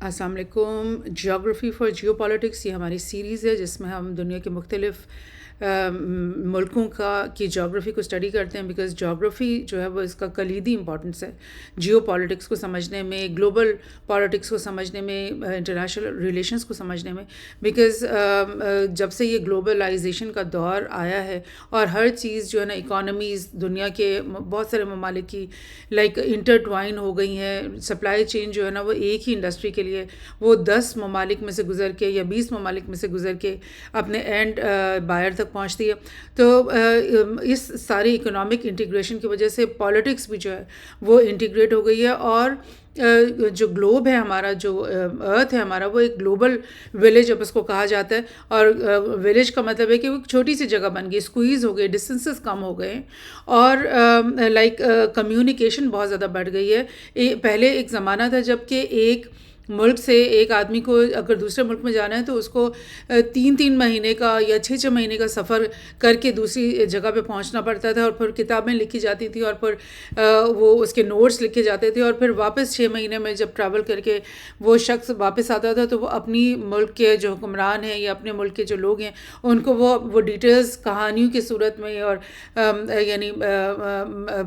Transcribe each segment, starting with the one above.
السلام علیکم. Geography for Jio politics یہ ہماری سیریز ہے جس میں ہم دنیا کے مختلف ملکوں کی جیوگرافی کو اسٹڈی کرتے ہیں، بیکاز جیوگرافی جو ہے وہ اس کا کلیدی امپورٹنس ہے جیو پالیٹکس کو سمجھنے میں، گلوبل پالیٹکس کو سمجھنے میں، انٹرنیشنل ریلیشنس کو سمجھنے میں. بیکاز جب سے یہ گلوبلائزیشن کا دور آیا ہے اور ہر چیز جو ہے نا اکانومیز دنیا کے بہت سارے ممالک کی لائک انٹرٹوائن ہو گئی ہیں. سپلائی چین جو ہے نا وہ ایک ہی انڈسٹری کے لیے وہ 10 ممالک میں سے گزر کے یا 20 ممالک میں سے گزر کے اپنے اینڈ بائر تک پہنچتی ہے. تو اس ساری اکنامک انٹیگریشن کی وجہ سے پالیٹکس بھی جو ہے وہ انٹیگریٹ ہو گئی ہے، اور جو گلوب ہے ہمارا، جو ارتھ ہے ہمارا، وہ ایک گلوبل ولیج اب اس کو کہا جاتا ہے. اور ولیج کا مطلب ہے کہ وہ ایک چھوٹی سی جگہ بن گئی، اسکویز ہو گئی، ڈسٹینسز کم ہو گئے، اور لائک کمیونیکیشن بہت زیادہ بڑھ گئی ہے. پہلے ایک زمانہ تھا جب کہ ایک ملک سے ایک آدمی کو اگر دوسرے ملک میں جانا ہے تو اس کو 3 مہینے کا یا 6 مہینے کا سفر کر کے دوسری جگہ پہ پہنچنا پڑتا تھا، اور پھر کتابیں لکھی جاتی تھیں، اور پھر وہ اس کے نوٹس لکھے جاتے تھے، اور پھر واپس 6 مہینے میں جب ٹریول کر کے وہ شخص واپس آتا تھا تو وہ اپنی ملک کے جو حکمران ہیں یا اپنے ملک کے جو لوگ ہیں ان کو وہ ڈیٹیلز کہانیوں کی صورت میں اور یعنی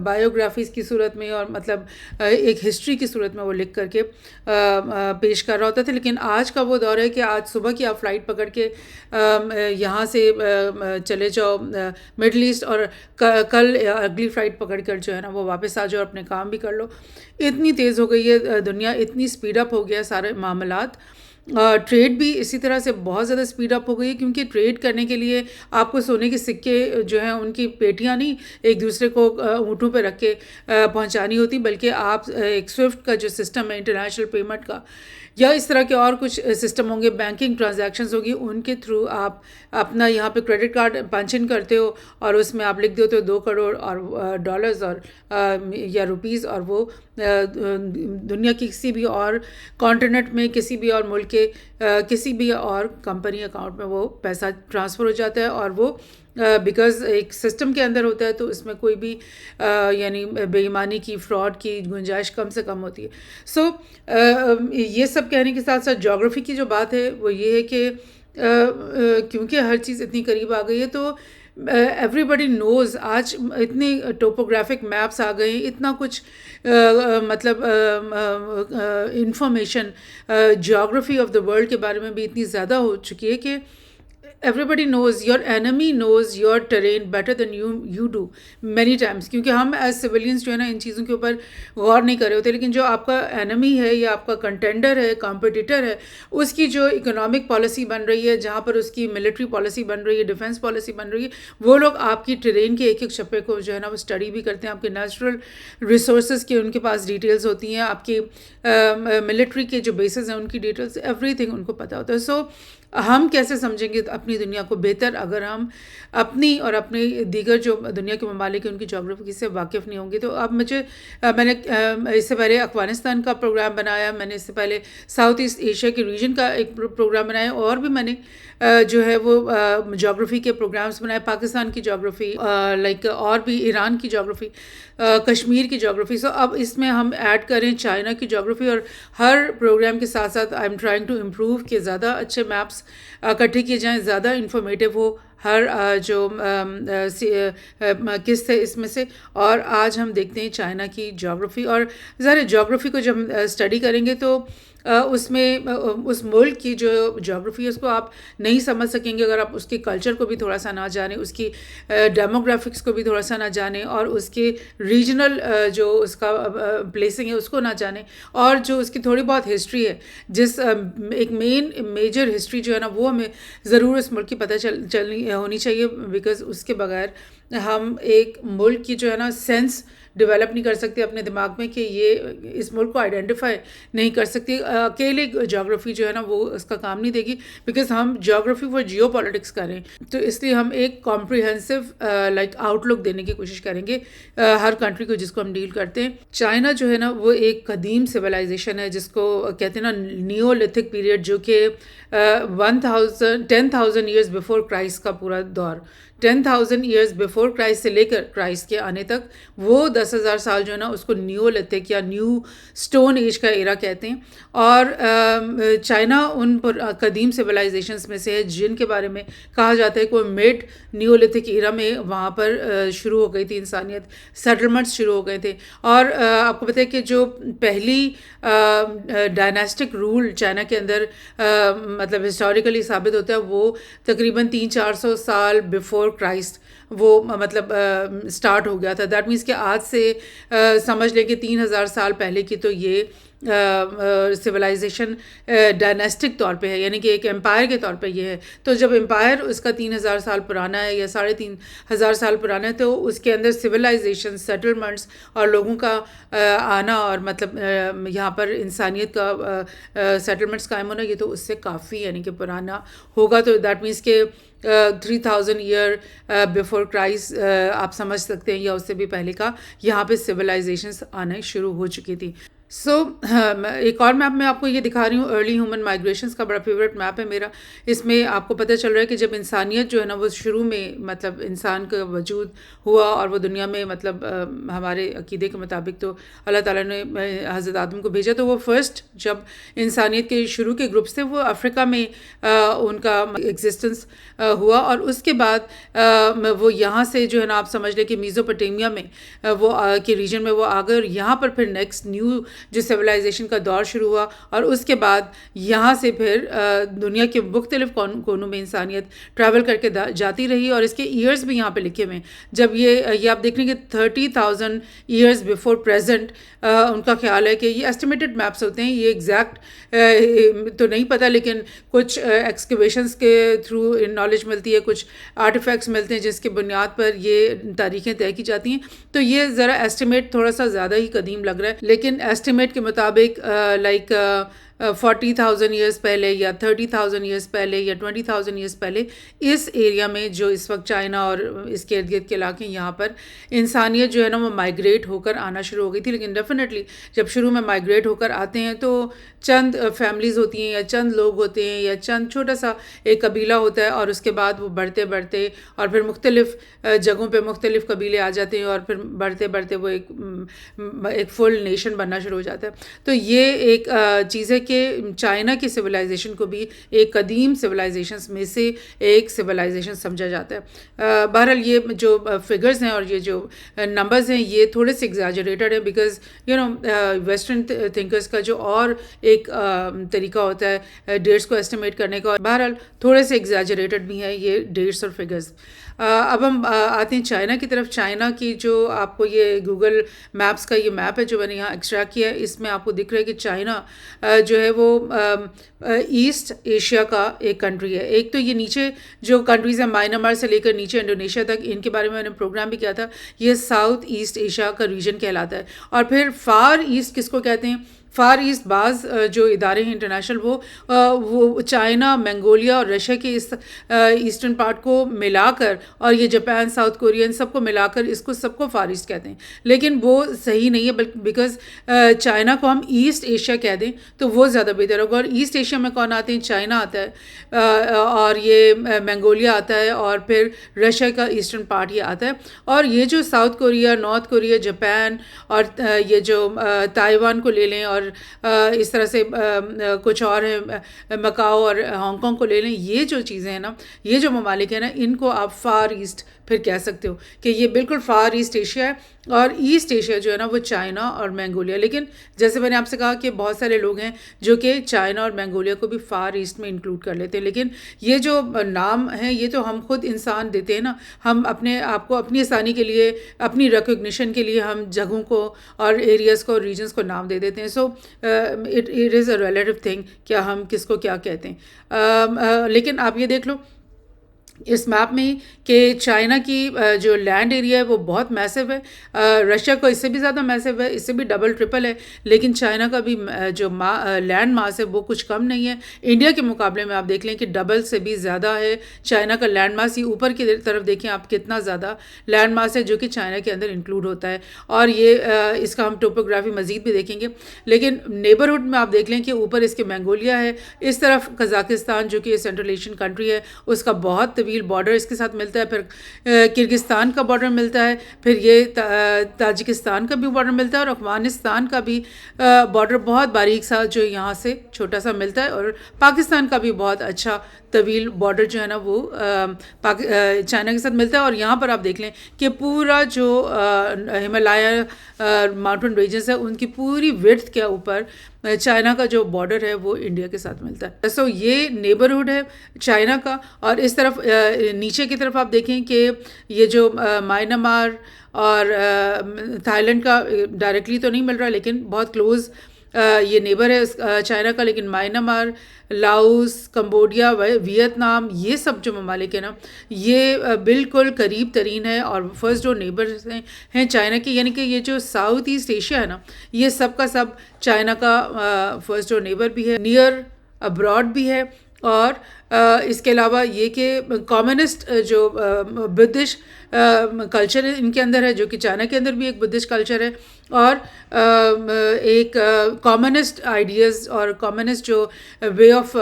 بایوگرافیز کی صورت میں اور مطلب ایک ہسٹری کی صورت میں وہ لکھ کر کے پیش کر رہا ہوتا تھا. لیکن آج کا وہ دور ہے کہ آج صبح کی آپ فلائٹ پکڑ کے یہاں سے چلے جاؤ مڈل ایسٹ، اور کل اگلی فلائٹ پکڑ کر جو ہے نا وہ واپس آ جاؤ اور اپنے کام بھی کر لو. اتنی تیز ہو گئی ہے دنیا، اتنی اسپیڈ اپ ہو گیا سارے معاملات. ٹریڈ بھی اسی طرح سے بہت زیادہ اسپیڈ اپ ہو گئی ہے، کیونکہ ٹریڈ کرنے کے لیے آپ کو سونے کے سکے جو ہیں ان کی پیٹیاں نہیں ایک دوسرے کو اونٹوں پہ رکھ کے پہنچانی ہوتی، بلکہ آپ ایک سوئفٹ کا جو سسٹم ہے انٹرنیشنل پیمنٹ کا، یا اس طرح کے اور کچھ سسٹم ہوں گے، بینکنگ ٹرانزیکشنز ہوگی، ان کے تھرو آپ اپنا یہاں پہ کریڈٹ کارڈ پنچ ان کرتے ہو اور اس میں آپ لکھ دیتے ہو 2 کروڑ اور ڈالرز اور یا روپیز، اور وہ دنیا کی کسی بھی اور کانٹیننٹ میں کسی بھی اور ملک کے کسی بھی اور کمپنی اکاؤنٹ میں وہ پیسہ ٹرانسفر ہو جاتا ہے. اور وہ بیکاز ایک سسٹم کے اندر ہوتا ہے تو اس میں کوئی بھی یعنی بے ایمانی کی، فراڈ کی گنجائش کم سے کم ہوتی ہے. سو یہ سب کہنے کے ساتھ ساتھ جغرافی کی جو بات ہے وہ یہ ہے کہ کیونکہ ہر چیز اتنی قریب آ گئی ہے تو ایوری بڈی نوز. آج اتنے ٹوپوگرافک میپس آ گئے ہیں، اتنا کچھ مطلب information geography of the world کے بارے میں بھی اتنی زیادہ ہو چکی ہے کہ everybody knows your enemy knows your terrain better than you do many times. کیونکہ ہم ایز سویلینس جو ہے نا ان چیزوں کے اوپر غور نہیں کر رہے ہوتے، لیکن جو آپ کا انیمی ہے یا آپ کا کنٹینڈر ہے، کمپٹیٹر ہے، اس کی جو اکنامک پالیسی بن رہی ہے، جہاں پر اس کی ملٹری پالیسی بن رہی ہے، ڈیفینس پالیسی بن رہی ہے، وہ لوگ آپ کی ٹرین کے ایک ایک شپے کو جو ہے نا وہ اسٹڈی بھی کرتے ہیں. آپ کے نیچرل ریسورسز کے ان کے پاس ڈیٹیلز ہوتی ہیں، آپ کی ملٹری کے جو بیسز ہیں ان کی ڈیٹیلز، ایوری تھنگ ان کو پتہ ہوتا ہے. سو ہم کیسے سمجھیں گے اپنی دنیا کو بہتر اگر ہم اپنی اور اپنے دیگر جو دنیا کے ممالک ہیں ان کی جغرافی سے واقف نہیں ہوں گے. تو اب میں نے اس سے پہلے افغانستان کا پروگرام بنایا، میں نے اس سے پہلے ساؤتھ ایسٹ ایشیا کے ریجن کا ایک پروگرام بنایا، اور بھی میں نے جو ہے وہ جغرافی کے پروگرامز بنائے، پاکستان کی جغرافی لائک اور بھی ایران کی جغرافی، کشمیر کی جغرافی. سو اب اس میں ہم ایڈ کریں چائنا کی جغرافی، اور ہر پروگرام کے ساتھ ساتھ I'm trying to improve کہ زیادہ اچھے میپس اکٹھے کیے جائیں، زیادہ انفارمیٹیو ہو ہر جو قسط ہے اس میں سے. اور آج ہم دیکھتے ہیں چائنا کی جغرافی، اور ظاہر جغرافی کو جب ہم اسٹڈی کریں گے تو اس میں اس ملک کی جو جغرافی ہے اس کو آپ نہیں سمجھ سکیں گے اگر آپ اس کے کلچر کو بھی تھوڑا سا نہ جانیں، اس کی ڈیموگرافکس کو بھی تھوڑا سا نہ جانیں، اور اس کے ریجنل جو اس کا پلیسنگ ہے اس کو نہ جانیں، اور جو اس کی تھوڑی بہت ہسٹری ہے، جس ایک میجر ہسٹری جو ہے نا وہ ہمیں ضرور اس ملک کی پتہ چلنی ہونی چاہیے. بیکاز اس کے بغیر ہم ایک ملک کی جو ہے نا سینس ڈیولپ نہیں کر سکتے اپنے دماغ میں کہ یہ اس ملک کو آئیڈینٹیفائی نہیں کر سکتی. اکیلے جغرافی جو ہے نا وہ اس کا کام نہیں دے گی، بیکاز ہم جغرافی فار جیو پالیٹکس کریں، تو اس لیے ہم ایک کمپریہنسو لائک آؤٹ لک دینے کی کوشش کریں گے ہر کنٹری کو جس کو ہم ڈیل کرتے ہیں. چائنا جو ہے نا وہ ایک قدیم سویلائزیشن ہے جس کو کہتے ہیں نا نیولتھک پیریڈ، جو کہ 10,000 ایئرز بیفور کرائسٹ کا پورا دور 10,000 ایئرز بیفور کرائسٹ سے لے کر کرائسٹ کے آنے تک وہ 10,000 سال جو ہے نا اس کو نیولتھک یا نیو اسٹون ایج کا ایرا کہتے ہیں. اور چائنا ان قدیم سویلائزیشنس میں سے ہے جن کے بارے میں کہا جاتا ہے کہ وہ مڈ نیولتھک ایرا میں وہاں پر شروع ہو گئی تھی انسانیت, سیٹلمنٹس شروع ہو گئے تھے. اور آپ کو پتہ ہے کہ جو پہلی ڈائناسٹک رول چائنا کے اندر مطلب ہسٹوریکلی ثابت ہوتا ہے وہ تقریباً 300-400 سال بیفور کرائسٹ وہ مطلب سٹارٹ ہو گیا تھا. دیٹ مینس کہ آج سے سمجھ لیں کہ 3,000 سال پہلے کی تو یہ سویلائزیشن ڈائناسٹک طور پہ ہے, یعنی کہ ایک امپائر کے طور پہ یہ ہے. تو جب امپائر اس کا 3,000 سال پرانا ہے یا 3,500 سال پرانا ہے تو اس کے اندر سویلائزیشن, سیٹلمنٹس اور لوگوں کا آنا اور مطلب یہاں پر انسانیت کا سیٹلمنٹس قائم ہونا, یہ تو اس سے کافی یعنی کہ پرانا ہوگا. تو دیٹ مینس کہ 3,000 ایئر بیفور کرائسٹ آپ سمجھ سکتے ہیں یا اس سے بھی پہلے کا یہاں پہ سویلائزیشنس آنا شروع ہو چکی تھی. سو ایک اور میپ میں آپ کو یہ دکھا رہی ہوں, ارلی ہیومن مائگریشنس کا بڑا فیوریٹ میپ ہے میرا. اس میں آپ کو پتہ چل رہا ہے کہ جب انسانیت جو ہے نا وہ شروع میں مطلب انسان کا وجود ہوا اور وہ دنیا میں مطلب ہمارے عقیدے کے مطابق تو اللہ تعالیٰ نے حضرت آدم کو بھیجا, تو وہ فرسٹ جب انسانیت کے شروع کے گروپس تھے وہ افریقہ میں ان کا ایگزسٹنس ہوا. اور اس کے بعد وہ یہاں سے جو ہے نا آپ سمجھ لیں کہ میزوپوٹیمیا میں وہ کے ریجن میں وہ آ گئے, اور یہاں پر پھر نیکسٹ نیو جو سویلائزیشن کا دور شروع ہوا. اور اس کے بعد یہاں سے پھر دنیا کے مختلف کونوں میں انسانیت ٹریول کر کے جاتی رہی, اور اس کے ایئرز بھی یہاں پہ لکھے ہوئے ہیں. جب یہ آپ دیکھ لیں کہ 30,000 ایئرز بیفور پریزنٹ ان کا خیال ہے کہ یہ ایسٹیمیٹڈ میپس ہوتے ہیں, یہ ایگزیکٹ تو نہیں پتہ, لیکن کچھ ایکسکیویشنس کے تھرو نالج ملتی ہے, کچھ آرٹیفیکٹس ملتے ہیں جس کی بنیاد پر یہ تاریخیں طے کی جاتی ہیں. تو یہ ذرا ایسٹیمیٹ تھوڑا سا زیادہ ہی قدیم لگ رہا ہے, لیکن ایسٹیمیٹ کے مطابق لائک 40,000 ایئرس پہلے یا 30,000 ایئرس پہلے یا 20,000 ایئرس پہلے اس ایریا میں جو اس وقت چائنا اور اس کے ارد گرد کے علاقے یہاں پر انسانیت جو ہے نا وہ مائگریٹ ہو کر آنا شروع ہو گئی تھی. لیکن ڈیفینیٹلی جب شروع میں مائگریٹ ہو کر آتے ہیں تو چند فیملیز ہوتی ہیں یا چند لوگ ہوتے ہیں یا چند چھوٹا سا ایک قبیلہ ہوتا ہے, اور اس کے بعد وہ بڑھتے بڑھتے اور پھر مختلف جگہوں پہ مختلف قبیلے آ جاتے ہیں, اور پھر بڑھتے بڑھتے وہ ایک فل نیشن بننا شروع ہو جاتا ہے. تو یہ ایک چیز ہے کہ چائنا کی سویلائزیشن کو بھی ایک قدیم سویلائزیشنس میں سے ایک سویلائزیشن سمجھا جاتا ہے. بہرحال یہ جو فگرز ہیں اور یہ جو نمبرز ہیں یہ تھوڑے سے ایگزیجریٹڈ ہیں, بیکاز ویسٹرن تھنکرز کا جو اور ایک طریقہ ہوتا ہے ڈیٹس کو ایسٹیمیٹ کرنے کا, اور بہرحال تھوڑے سے ایگزیجریٹڈ بھی ہیں یہ ڈیٹس اور فگرز. اب ہم آتے ہیں چائنا کی طرف. چائنا کی جو آپ کو یہ گوگل میپس کا یہ میپ ہے جو میں نے یہاں ایکسٹریکٹ کیا ہے, اس میں آپ کو دکھ رہا ہے کہ چائنا جو ہے وہ ایسٹ ایشیا کا ایک کنٹری ہے. ایک تو یہ نیچے جو کنٹریز ہیں میانمار سے لے کر نیچے انڈونیشیا تک, ان کے بارے میں نے پروگرام بھی کیا تھا, یہ ساؤتھ ایسٹ ایشیا کا ریجن کہلاتا ہے. اور پھر فار ایسٹ کس کو کہتے ہیں؟ فار ایسٹ بعض جو ادارے ہیں انٹرنیشنل وہ چائنا, منگولیا اور رشیا کے اس ایسٹرن پارٹ کو ملا کر, اور یہ جاپان, ساؤتھ کوریا, ان سب کو ملا کر اس کو سب کو فار ایسٹ کہتے ہیں. لیکن وہ صحیح نہیں ہے, بیکاز چائنا کو ہم ایسٹ ایشیا کہہ دیں تو وہ زیادہ بہتر ہوگا. اور ایسٹ ایشیا میں کون آتے ہیں؟ چائنا آتا ہے, اور یہ منگولیا آتا ہے, اور پھر رشیا کا ایسٹرن پارٹ یہ آتا ہے. اور یہ جو south Korea, north Korea, Japan اور یہ جو تائیوان کو لے لیں, اور اس طرح سے کچھ اور ہیں, مکاؤ اور ہانگ کانگ کو لے لیں, یہ جو چیزیں ہیں نا, یہ جو ممالک ہیں نا, ان کو آپ فار ایسٹ پھر کہہ سکتے ہو کہ یہ بالکل فار ایسٹ ایشیا ہے. اور ایسٹ ایشیا جو ہے نا وہ چائنا اور منگولیا. لیکن جیسے میں نے آپ سے کہا کہ بہت سارے لوگ ہیں جو کہ چائنا اور منگولیا کو بھی فار ایسٹ میں انکلوڈ کر لیتے ہیں, لیکن یہ جو نام ہیں یہ تو ہم خود انسان دیتے ہیں نا, ہم اپنے آپ کو اپنی آسانی کے لیے, اپنی ریکگنیشن کے لیے ہم جگہوں کو اور ایریاز کو اور ریجنس کو نام دے دیتے ہیں. So it is a relative thing کیا ہم کس کو کیا کہتے ہیں. لیکن آپ یہ دیکھ لو اس میپ میں کہ چائنا کی جو لینڈ ایریا ہے وہ بہت میسو ہے, رشیا کو اس سے بھی زیادہ میسو ہے, اس سے بھی ڈبل ٹرپل ہے, لیکن چائنا کا بھی جو لینڈ ماس ہے وہ کچھ کم نہیں ہے. انڈیا کے مقابلے میں آپ دیکھ لیں کہ ڈبل سے بھی زیادہ ہے چائنا کا لینڈ ماس. یہ اوپر کی طرف دیکھیں آپ کتنا زیادہ لینڈ ماس ہے جو کہ چائنا کے اندر انکلوڈ ہوتا ہے, اور یہ اس کا ہم ٹوپوگرافی مزید بھی دیکھیں گے. لیکن نیبرہڈ میں آپ دیکھ لیں کہ اوپر اس کے منگولیا ہے, اس طرف قزاقستان جو کہ سینٹرل ایشین کنٹری ہے اس کا بہت طویل بارڈر اس کے ساتھ ملتا ہے، پھر کرگستان کا بارڈر ملتا ہے، پھر یہ تاجکستان کا بھی بارڈر ملتا ہے، اور افغانستان کا بھی بارڈر بہت باریک سا جو یہاں سے چھوٹا سا ملتا ہے، اور پاکستان کا بھی بہت اچھا طویل بارڈر جو ہے نا وہ چائنا کے ساتھ ملتا ہے. اور یہاں پر آپ دیکھ لیں کہ پورا جو ہمالیہ ماؤنٹین ریجنز ہے ان کی پوری وڈتھ کے اوپر چائنا کا جو بارڈر ہے وہ انڈیا کے ساتھ ملتا ہے. سو یہ نیبرہڈ ہے چائنا کا. اور اس طرف نیچے کی طرف آپ دیکھیں کہ یہ جو میانمار اور تھائی لینڈ کا ڈائریکٹلی تو نہیں مل رہا لیکن بہت کلوز یہ نیبر ہے چائنا کا. لیکن میانمار، لاؤس، کمبوڈیا، ویتنام، یہ سب جو ممالک ہیں نا یہ بالکل قریب ترین ہے اور فرسٹ جو نیبرز ہیں چائنا کے. یعنی کہ یہ جو ساؤتھ ایسٹ ایشیا ہے نا یہ سب کا سب چائنا کا فرسٹ جو نیبر بھی ہے، نیئر ابراڈ بھی ہے. اور اس کے علاوہ یہ کہ کمیونسٹ جو بدھسٹ کلچر ان کے اندر ہے، جو کہ چائنا کے اندر بھی ایک بدھسٹ کلچر ہے، اور ایک کمیونسٹ آئیڈیاز اور کمیونسٹ جو وے آف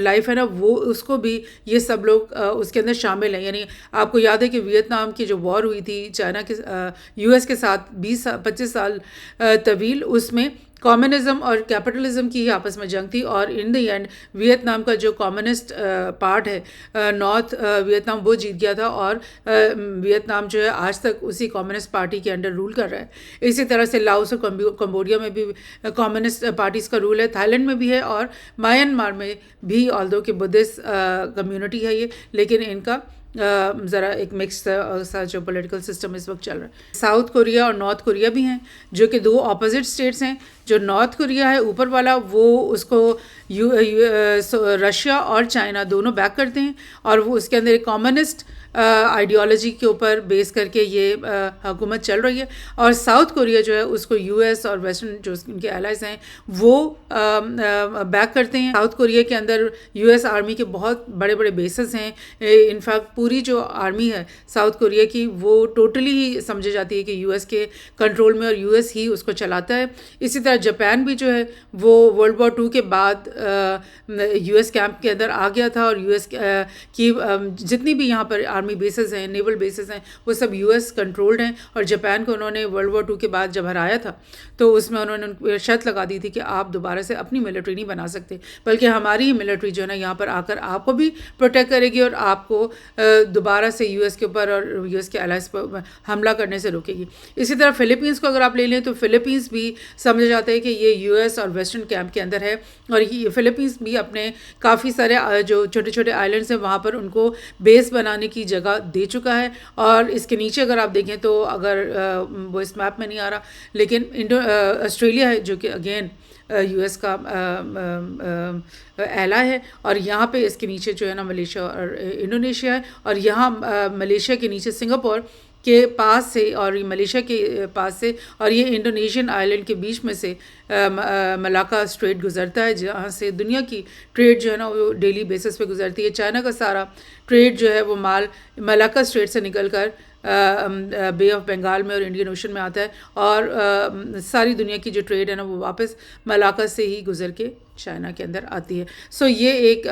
لائف ہے نا وہ اس کو بھی یہ سب لوگ اس کے اندر شامل ہیں. یعنی آپ کو یاد ہے کہ ویتنام کی جو وار ہوئی تھی چائنا کے یو ایس کے ساتھ 25 سال طویل، اس میں کمیونزم اور کیپٹلزم کی ہی آپس میں جنگ تھی، اور ان دی اینڈ ویتنام کا جو کمیونسٹ پارٹ ہے نارتھ ویتنام وہ جیت گیا تھا، اور ویتنام جو ہے آج تک اسی کمیونسٹ پارٹی کے انڈر رول کر رہا ہے. اسی طرح سے لاؤس اور کمبوڈیا میں بھی کمیونسٹ پارٹیز کا رول ہے، تھائی لینڈ میں بھی ہے، اور میانمار میں بھی آلدو کہ بدھسٹ کمیونٹی ہے یہ، لیکن ان کا ذرا ایک مکس سا جو پولیٹیکل سسٹم اس وقت چل رہا ہے. ساؤتھ کوریا اور نارتھ کوریا بھی ہیں جو کہ دو اپوزٹ اسٹیٹس ہیں. جو نارتھ کوریا ہے اوپر والا وہ اس کو رشیا اور چائنا دونوں بیک کرتے ہیں، اور وہ اس کے اندر ایک کمیونسٹ آئیڈیالوجی کے اوپر بیس کر کے یہ حکومت چل رہی ہے. اور ساؤتھ کوریا جو ہے اس کو یو ایس اور ویسٹرن جو ان کے الائز ہیں وہ بیک کرتے ہیں. ساؤتھ کوریا کے اندر یو ایس آرمی کے بہت بڑے بڑے بیسز ہیں. انفیکٹ پوری جو آرمی ہے ساؤتھ کوریا کی وہ ٹوٹلی ہی سمجھی جاتی ہے کہ یو ایس کے کنٹرول میں، اور یو ایس ہی اس کو چلاتا ہے. اسی طرح جاپان بھی جو ہے وہ ورلڈ وار 2 کے بعد یو ایس کیمپ کے اندر آ گیا تھا، اور یو ایس کی جتنی بھی یہاں پر آرمی بیسز ہیں، نیول بیسز ہیں، وہ سب یو ایس کنٹرولڈ ہیں. اور جاپان کو انہوں نے ورلڈ وار 2 کے بعد جب ہرایا تھا تو اس میں انہوں نے شرط لگا دی تھی کہ آپ دوبارہ سے اپنی ملٹری نہیں بنا سکتے، بلکہ ہماری ہی ملٹری جو ہے نا یہاں پر آ کر آپ کو بھی پروٹیکٹ کرے گی، اور آپ کو دوبارہ سے یو ایس کے اوپر اور یو ایس کے الائز پر حملہ کرنے سے روکے گی. اسی طرح فلپینس کو اگر آپ لے لیں تو فلپینس بھی سمجھا جاتا ہے کہ یہ یو ایس اور ویسٹرن کیمپ کے اندر ہے، اور یہ فلپینس بھی اپنے کافی سارے جو چھوٹے چھوٹے آئلینڈس ہیں وہاں پر ان کو بیس بنانے کی جگہ دے چکا ہے. اور اس کے نیچے اگر آپ دیکھیں تو اگر وہ اس میپ میں نہیں آ رہا لیکن آسٹریلیا ہے جو کہ اگین یو ایس کا اعلیٰ ہے، اور یہاں پہ اس کے نیچے جو ہے نا ملیشیا اور انڈونیشیا ہے، اور یہاں ملیشیا کے نیچے سنگاپور کے پاس سے اور ملیشیا کے پاس سے اور یہ انڈونیشین آئلینڈ کے بیچ میں سے ملاکا اسٹریٹ گزرتا ہے، جہاں سے دنیا کی ٹریڈ جو ہے نا وہ ڈیلی بیسس پہ گزرتی ہے. چائنا کا سارا ٹریڈ جو ہے وہ مال ملاکا اسٹریٹ سے نکل کر بے آف بنگال میں اور انڈین اوشن میں آتا ہے، اور ساری دنیا کی جو ٹریڈ ہے نا وہ واپس ملاکا سے ہی گزر کے چائنا کے اندر آتی ہے. سو یہ ایک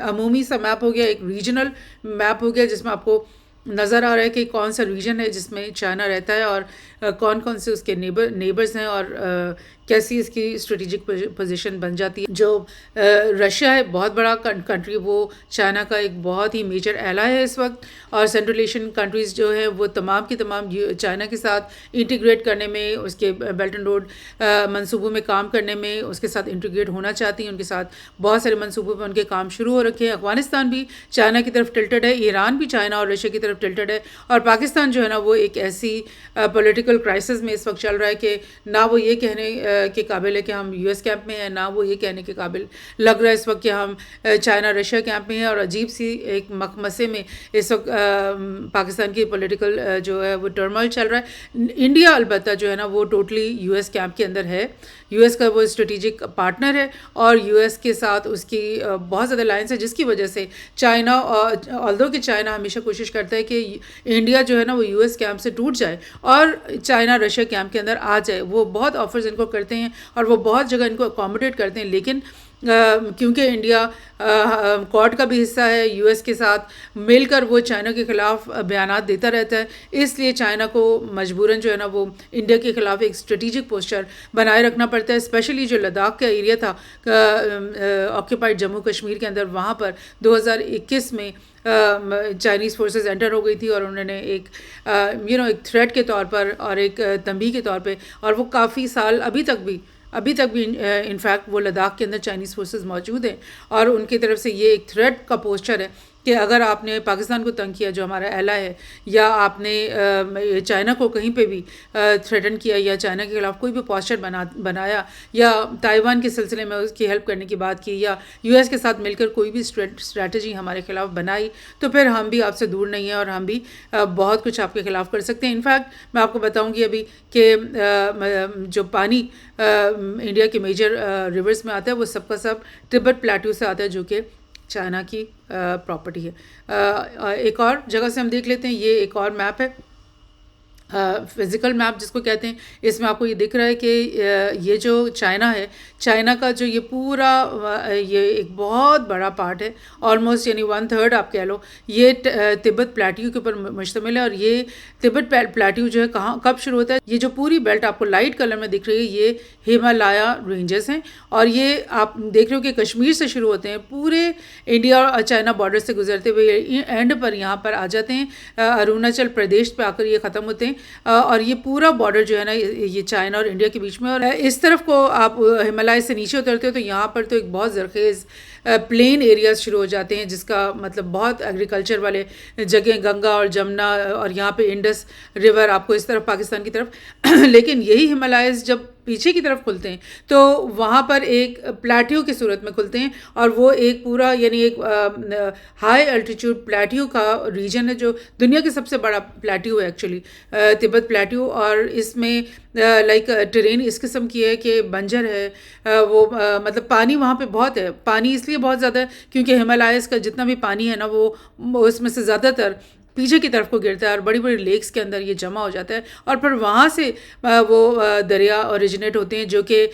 عمومی سا میپ ہو گیا، ایک ریجنل میپ ہو گیا جس میں آپ کو نظر آ رہا ہے کہ کون سا ریجن ہے جس میں چائنا رہتا ہے، اور کون کون سے اس کے نیبرز ہیں، اور کیسی اس کی اسٹریٹجک پوزیشن بن جاتی ہے. جو رشیا ہے بہت بڑا کنٹری، وہ چائنا کا ایک بہت ہی میجر ایلا ہے اس وقت، اور سینٹرل ایشین کنٹریز جو ہیں وہ تمام کی تمام چائنا کے ساتھ انٹیگریٹ کرنے میں، اس کے بیلٹ اینڈ روڈ منصوبوں میں کام کرنے میں اس کے ساتھ انٹیگریٹ ہونا چاہتی ہیں. ان کے ساتھ بہت سارے منصوبوں پہ ان کے کام شروع ہو رکھے ہیں. افغانستان بھی چائنا کی طرف ٹلٹڈ ہے، ایران بھی چائنا اور رشیا کی طرف ٹلٹڈ ہے، اور پاکستان جو ہے نا وہ ایک ایسی پولیٹیکل کرائسس میں اس وقت چل رہا ہے کہ نہ وہ یہ کہنے کے قابل ہے کہ ہم یو ایس کیمپ میں ہیں، نہ وہ یہ کہنے کے قابل لگ رہا ہے اس وقت کہ ہم چائنا رشیا کیمپ میں ہیں. اور عجیب سی ایک مخمسے میں اس وقت پاکستان کی پولیٹیکل جو ہے وہ ٹرموائل چل رہا ہے. انڈیا البتہ جو ہے نا وہ ٹوٹلی یو ایس کیمپ کے اندر ہے، یو ایس کا وہ اسٹریٹجک پارٹنر ہے، اور یو ایس کے ساتھ اس کی بہت زیادہ لائنس ہے، جس کی وجہ سے چائنا آلدو کہ چائنا ہمیشہ کوشش کرتا ہے کہ انڈیا جو ہے نا وہ یو ایس کیمپ سے ٹوٹ جائے اور چائنا رشیا کیمپ کے اندر آ جائے. وہ بہت آفرز ان کو کرتے ہیں اور وہ بہت جگہ ان کو اکوموڈیٹ کرتے ہیں، لیکن کیونکہ انڈیا کوڈ کا بھی حصہ ہے یو ایس کے ساتھ مل کر، وہ چائنا کے خلاف بیانات دیتا رہتا ہے، اس لیے چائنا کو مجبوراً جو ہے نا وہ انڈیا کے خلاف ایک اسٹریٹجک پوسچر بنائے رکھنا پڑتا ہے، اسپیشلی جو لداخ کا ایریا تھا آکوپائڈ جموں کشمیر کے اندر، وہاں پر 2021 میں چائنیز فورسز انٹر ہو گئی تھی، اور انہوں نے ایک ایک تھریٹ کے طور پر اور ایک تنبیہ کے طور پہ، اور وہ کافی سال ابھی تک بھی انفیکٹ وہ لداخ کے اندر چائنیز فورسز موجود ہیں، اور ان کی طرف سے یہ ایک تھریٹ کا پوسچر ہے کہ اگر آپ نے پاکستان کو تنگ کیا جو ہمارا ایلائی ہے، یا آپ نے چائنا کو کہیں پہ بھی تھریٹن کیا، یا چائنا کے خلاف کوئی بھی پوسچر بنایا، یا تائیوان کے سلسلے میں اس کی ہیلپ کرنے کی بات کی، یا یو ایس کے ساتھ مل کر کوئی بھی اسٹریٹجی ہمارے خلاف بنائی، تو پھر ہم بھی آپ سے دور نہیں ہیں، اور ہم بھی بہت کچھ آپ کے خلاف کر سکتے ہیں۔ انفیکٹ میں آپ کو بتاؤں گی ابھی کہ جو پانی انڈیا کے میجر ریورز میں آتا ہے، وہ سب کا سب تبت پلیٹو سے آتا ہے، جو کہ چائنا کی پراپرٹی ہے۔ ایک اور جگہ سے ہم دیکھ لیتے ہیں، یہ ایک اور میپ ہے، فزیکل میپ جس کو کہتے ہیں۔ اس میں آپ کو یہ دکھ رہا ہے کہ یہ جو چائنا ہے، چائنا کا جو یہ پورا یہ ایک بہت بڑا پارٹ ہے، آلموسٹ یعنی 1/3 آپ کہہ لو، یہ تبت پلیٹیو کے اوپر مشتمل ہے۔ اور یہ تبت پلیٹیو جو ہے کب شروع ہوتا ہے، یہ جو پوری بیلٹ آپ کو لائٹ کلر میں دکھ رہی ہے، یہ ہمالیہ رینجز ہیں، اور یہ آپ دیکھ رہے ہو کہ کشمیر سے شروع ہوتے ہیں، پورے انڈیا اور چائنا بارڈر سے گزرتے ہوئے اینڈ پر یہاں پر آ جاتے ہیں، اروناچل پردیش پہ آ کر یہ ختم ہوتے ہیں، اور یہ پورا بارڈر جو ہے نا یہ چائنا اور انڈیا کے بیچ میں۔ اور اس طرف کو آپ ہمالیہ سے نیچے اترتے ہو تو یہاں پر تو ایک بہت زرخیز پلین ایریاز شروع ہو جاتے ہیں، جس کا مطلب بہت ایگریکلچر والے جگہیں، گنگا اور جمنا، اور یہاں پہ انڈس ریور آپ کو اس طرف پاکستان کی طرف لیکن یہی ہمالیاز جب پیچھے کی طرف کھلتے ہیں تو وہاں پر ایک پلیٹیو کی صورت میں کھلتے ہیں، اور وہ ایک پورا یعنی ایک ہائی الٹیچیوڈ پلیٹیو کا ریجن ہے، جو دنیا کے سب سے بڑا پلیٹیو ہے ایکچولی، تبت پلیٹیو۔ اور اس میں لائک ٹرین اس قسم کی ہے کہ بنجر ہے، وہ مطلب پانی وہاں پہ بہت ہے، پانی اس لیے بہت زیادہ ہے کیونکہ ہمالیاز کا جتنا بھی پانی ہے نا وہ اس میں سے زیادہ تر پیچھے کی طرف کو گرتا ہے، اور بڑی بڑی لیکس کے اندر یہ جمع ہو جاتا ہے، اور پھر وہاں سے وہ دریا اوریجنیٹ ہوتے ہیں، جو کہ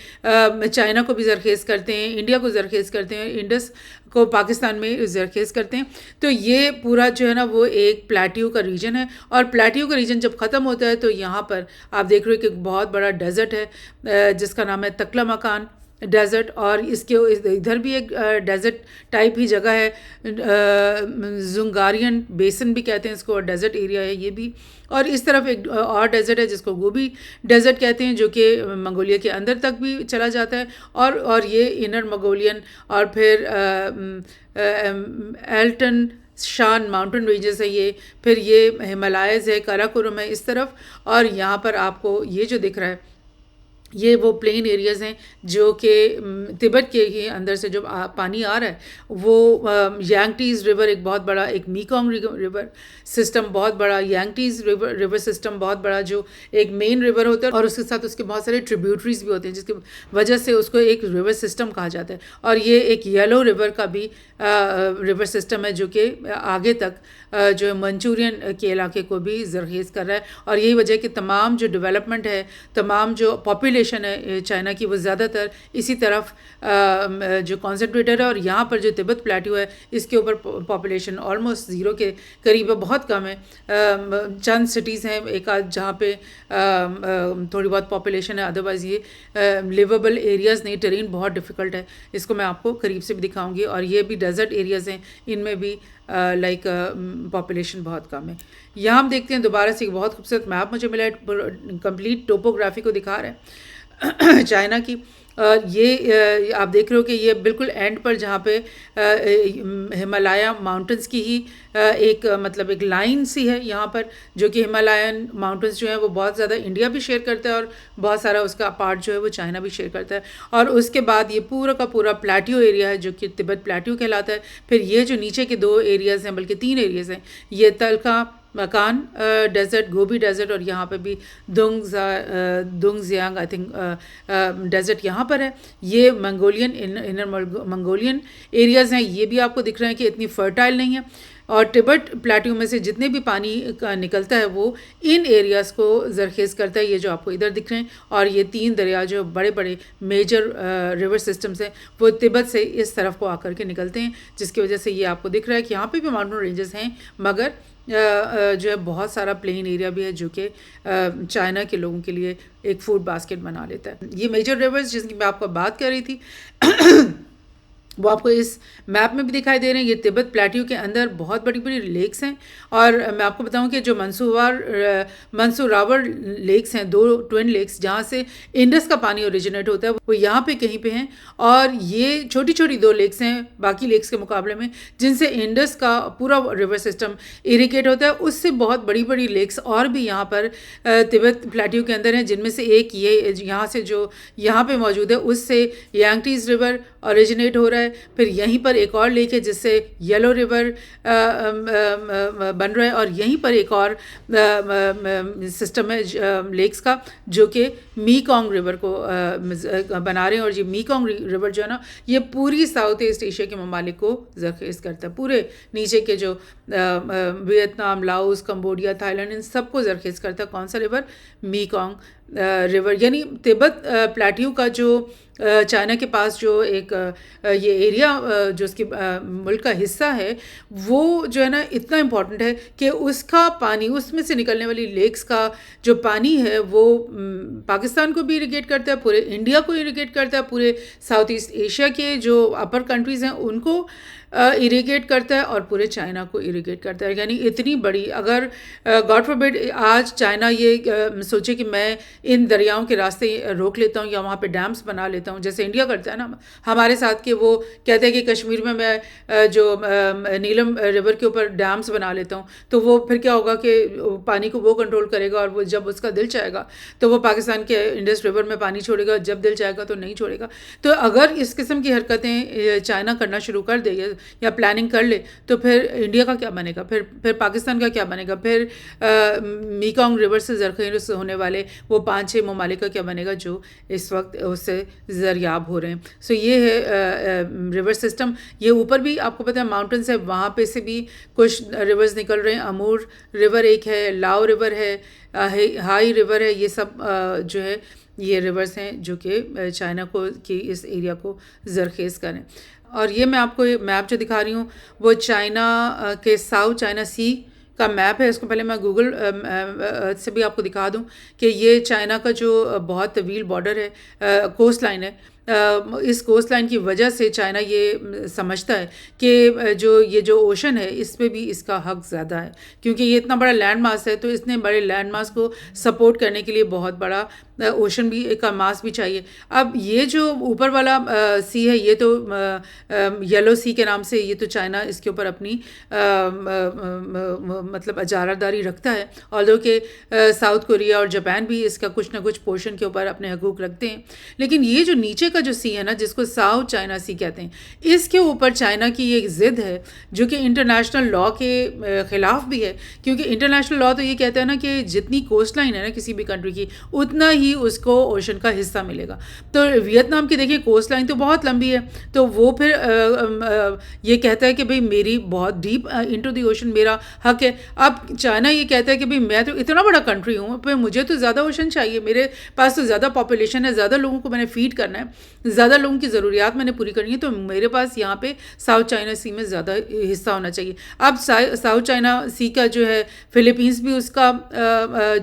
چائنا کو بھی زرخیز کرتے ہیں، انڈیا کو زرخیز کرتے ہیں، انڈس کو پاکستان میں زرخیز کرتے ہیں۔ تو یہ پورا جو ہے نا وہ ایک پلیٹیو کا ریجن ہے، اور پلیٹیو کا ریجن جب ختم ہوتا ہے تو یہاں پر آپ دیکھ رہے ہو کہ ایک بہت بڑا ڈیزرٹ ہے، جس کا نام ہے تکلا مکان ڈیزرٹ، اور اس کے ادھر بھی ایک ڈیزرٹ ٹائپ ہی جگہ ہے، زنگارین بیسن بھی کہتے ہیں اس کو، اور ڈیزرٹ ایریا ہے یہ بھی۔ اور اس طرف ایک اور ڈیزرٹ ہے جس کو گوبی ڈیزرٹ کہتے ہیں، جو کہ منگولیا کے اندر تک بھی چلا جاتا ہے، اور یہ انر منگولین، اور پھر ایلٹن شان ماؤنٹن رینجز ہے یہ، پھر یہ ہمالیاز ہے، کاراکورم ہے اس طرف، اور یہاں پر آپ کو یہ جو دکھ رہا ہے یہ وہ پلین ایریاز ہیں جو کہ تبت کے ہی اندر سے جو پانی آ رہا ہے وہ یانگٹیز ریور ایک بہت بڑا، ایک میکونگ ریور سسٹم بہت بڑا، یانگٹیز ریور سسٹم بہت بڑا جو ایک مین ریور ہوتا ہے، اور اس کے ساتھ اس کے بہت سارے ٹریبیوٹریز بھی ہوتے ہیں، جس کی وجہ سے اس کو ایک ریور سسٹم کہا جاتا ہے۔ اور یہ ایک یلو ریور کا بھی ریور سسٹم ہے جو کہ آگے تک جو منچورین کے علاقے کو بھی زرخیز کر رہا ہے، اور یہی وجہ کہ تمام جو ڈیولپمنٹ ہے، تمام جو پاپولیشن ہے چائنا کی، وہ زیادہ تر اسی طرف جو کانسنٹریٹر ہے، اور یہاں پر جو تبت پلیٹیو ہے اس کے اوپر پاپولیشن آلموسٹ زیرو کے قریب ہے، بہت کم ہے، چند سٹیز ہیں ایک آدھ جہاں پہ تھوڑی بہت پاپولیشن ہے، ادروائز یہ لیویبل ایریاز نہیں، ٹرین بہت ڈیفیکلٹ ہے، اس کو میں آپ کو قریب سے بھی دکھاؤں گی۔ اور یہ بھی ڈیزرٹ ایریاز ہیں، ان میں بھی لائک پاپولیشن بہت کم ہے۔ یہاں ہم دیکھتے ہیں دوبارہ سے ایک بہت خوبصورت میپ مجھے ملا ہے، کمپلیٹ ٹوپوگرافی کو دکھا رہا ہے چائنا کی۔ یہ آپ دیکھ رہے ہو کہ یہ بالکل اینڈ پر جہاں پہ ہمالیہ ماؤنٹنس کی ہی ایک مطلب ایک لائن سی ہے یہاں پر، جو کہ ہمالین ماؤنٹنس جو ہیں وہ بہت زیادہ انڈیا بھی شیئر کرتا ہے، اور بہت سارا اس کا پارٹ جو ہے وہ چائنا بھی شیئر کرتا ہے۔ اور اس کے بعد یہ پورا کا پورا پلیٹیو ایریا ہے جو کہ تبت پلیٹیو کہلاتا ہے۔ پھر یہ جو نیچے کے 2 ایریاز ہیں، بلکہ 3 ایریاز ہیں، یہ تلکا مکان ڈیزرٹ، گوبی ڈیزرٹ، اور یہاں پہ بھی دونگ زیانگ آئی تھنک ڈیزرٹ یہاں پر ہے۔ یہ منگولین انر منگولین ایریاز ہیں، یہ بھی آپ کو دکھ رہے ہیں کہ اتنی فرٹائل نہیں ہے۔ اور ٹبٹ پلیٹیو میں سے جتنے بھی پانی کا نکلتا ہے وہ ان ایریاز کو زرخیز کرتا ہے. یہ جو آپ کو ادھر دکھ رہے ہیں, اور یہ 3 دریا جو بڑے بڑے میجر ریور سسٹمز ہیں وہ تبت سے اس طرف کو آ کر کے نکلتے ہیں, جس کی وجہ سے یہ آپ کو دکھ رہا ہے کہ یہاں پہ بھی ماؤنٹین رینجز ہیں, مگر جو ہے بہت سارا پلین ایریا بھی ہے جو کہ چائنا کے لوگوں کے لیے ایک فوڈ باسکٹ بنا لیتا ہے. یہ میجر ریورز جس کی میں آپ کو بات کر رہی تھی وہ آپ کو اس میپ میں بھی دکھائی دے رہے ہیں. یہ تبت پلیٹیو کے اندر بہت بڑی بڑی لیکس ہیں, اور میں آپ کو بتاؤں کہ جو منصوراور لیکس ہیں, 2 ٹوئن لیکس جہاں سے انڈس کا پانی اوریجنیٹ ہوتا ہے, وہ یہاں پہ کہیں پہ ہیں. اور یہ چھوٹی چھوٹی 2 لیکس ہیں باقی لیکس کے مقابلے میں جن سے انڈس کا پورا ریور سسٹم اریگیٹ ہوتا ہے. اس سے بہت بڑی بڑی لیکس اور بھی یہاں پر تبت پلیٹیو کے اندر ہیں, جن میں سے ایک یہ یہاں سے جو یہاں پہ موجود ہے اس سے یانگٹیز ریور اوریجنیٹ ہو رہا ہے. پھر یہیں پر ایک اور لیک ہے جس سے یلو ریور بن رہا ہے, اور یہیں پر ایک اور سسٹم ہے لیکس کا جو کہ میکونگ ریور کو بنا رہے ہیں. اور یہ میکونگ ریور جو ہے نا یہ پوری ساؤتھ ایسٹ ایشیا کے ممالک کو زرخیز کرتا ہے, پورے نیچے کے جو Vietnam, Laos, Cambodia, Thailand, ان سب کو زرخیز کرتا ہے. کون سا ریور؟ Mekong river. یعنی تبت پلیٹیو کا جو چائنا کے پاس جو ایک یہ ایریا جو اس کے ملک کا حصہ ہے وہ جو ہے نا اتنا امپورٹنٹ ہے کہ اس کا پانی, اس میں سے نکلنے والی لیکس کا جو پانی ہے وہ پاکستان کو بھی اریگیٹ کرتا ہے, پورے انڈیا کو اریگیٹ کرتا ہے, پورے ساؤتھ ایسٹ ایشیا کے جو اپر کنٹریز ہیں ان کو اریگیٹ کرتا ہے, اور پورے چائنا کو اریگیٹ کرتا ہے. یعنی اتنی بڑی, اگر گاڈ فاربڈ آج چائنا یہ سوچے کہ میں ان دریاؤں کے راستے روک لیتا ہوں یا وہاں پہ ڈیمس بنا لیتا ہوں جیسے انڈیا کرتا ہے نا ہمارے ساتھ, کہ وہ کہتے ہیں کہ کشمیر میں جو نیلم ریور کے اوپر ڈیمس بنا لیتا ہوں, تو وہ پھر کیا ہوگا کہ پانی کو وہ کنٹرول کرے گا, اور وہ جب اس کا دل چاہے گا تو وہ پاکستان کے انڈس ریور میں پانی چھوڑے گا, جب دل چاہے گا تو نہیں چھوڑے گا. تو اگر اس قسم کی حرکتیں چائنا کرنا شروع کر دے یا پلاننگ کر لے تو پھر انڈیا کا کیا بنے گا, پھر پاکستان کا کیا بنے گا, پھر میکونگ ریور سے زرخیز ہونے والے وہ 5-6 ممالک کا کیا بنے گا جو اس وقت اس سے زریاب ہو رہے ہیں. سو یہ ہے ریور سسٹم. یہ اوپر بھی آپ کو پتہ ہے ماؤنٹنس ہے, وہاں پہ سے بھی کچھ ریورز نکل رہے ہیں. امور ریور ایک ہے, لاؤ ریور ہے, ہائی ریور ہے. یہ سب جو ہے یہ ریورز ہیں جو کہ چائنا کو کی اس ایریا کو زرخیز کریں. اور یہ میں آپ کو میپ جو دکھا رہی ہوں وہ چائنا کے ساؤتھ چائنا سی کا میپ ہے. اس کو پہلے میں گوگل سے بھی آپ کو دکھا دوں کہ یہ چائنا کا جو بہت طویل بارڈر ہے, کوسٹ لائن ہے. اس کوسٹ لائن کی وجہ سے چائنا یہ سمجھتا ہے کہ یہ جو اوشن ہے اس پہ بھی اس کا حق زیادہ ہے, کیونکہ یہ اتنا بڑا لینڈ ماس ہے, تو اس نے بڑے لینڈ ماس کو سپورٹ کرنے کے لیے بہت بڑا اوشن بھی کا ماس بھی چاہیے. اب یہ جو اوپر والا سی ہے یہ تو یلو سی کے نام سے, یہ تو چائنا اس کے اوپر اپنی مطلب اجارہ داری رکھتا ہے, although کہ ساؤتھ کوریا اور جاپان بھی اس کا کچھ نہ کچھ پورشن کے اوپر اپنے حقوق رکھتے ہیں. لیکن یہ جو نیچے کا جو سی ہے نا جس کو ساؤتھ چائنا سی کہتے ہیں, اس کے اوپر چائنا کی ایک ضد ہے جو کہ انٹرنیشنل لا کے خلاف بھی ہے, کیونکہ انٹرنیشنل لا تو یہ کہتا ہے نا کہ جتنی کوسٹ لائن ہے نا کسی بھی کنٹری کی اتنا ہی اس کو اوشن کا حصہ ملے گا. تو ویتنام کی دیکھیں کوسٹ لائن تو بہت لمبی ہے, تو وہ پھر یہ کہتا ہے کہ بھئی میری بہت ڈیپ انٹو دی اوشن میرا حق ہے. اب چائنا یہ کہتا ہے کہ بھئی میں تو اتنا بڑا کنٹری ہوں, پھر مجھے تو زیادہ اوشن چاہیے, میرے پاس تو زیادہ پاپولیشن ہے, زیادہ لوگوں کو میں نے فیڈ کرنا ہے, زیادہ لوگوں کی ضروریات میں نے پوری کرنی ہے, تو میرے پاس یہاں پہ ساؤتھ چائنا سی میں زیادہ حصہ ہونا چاہیے. اب ساؤتھ چائنا سی کا جو ہے فلپینس بھی اس کا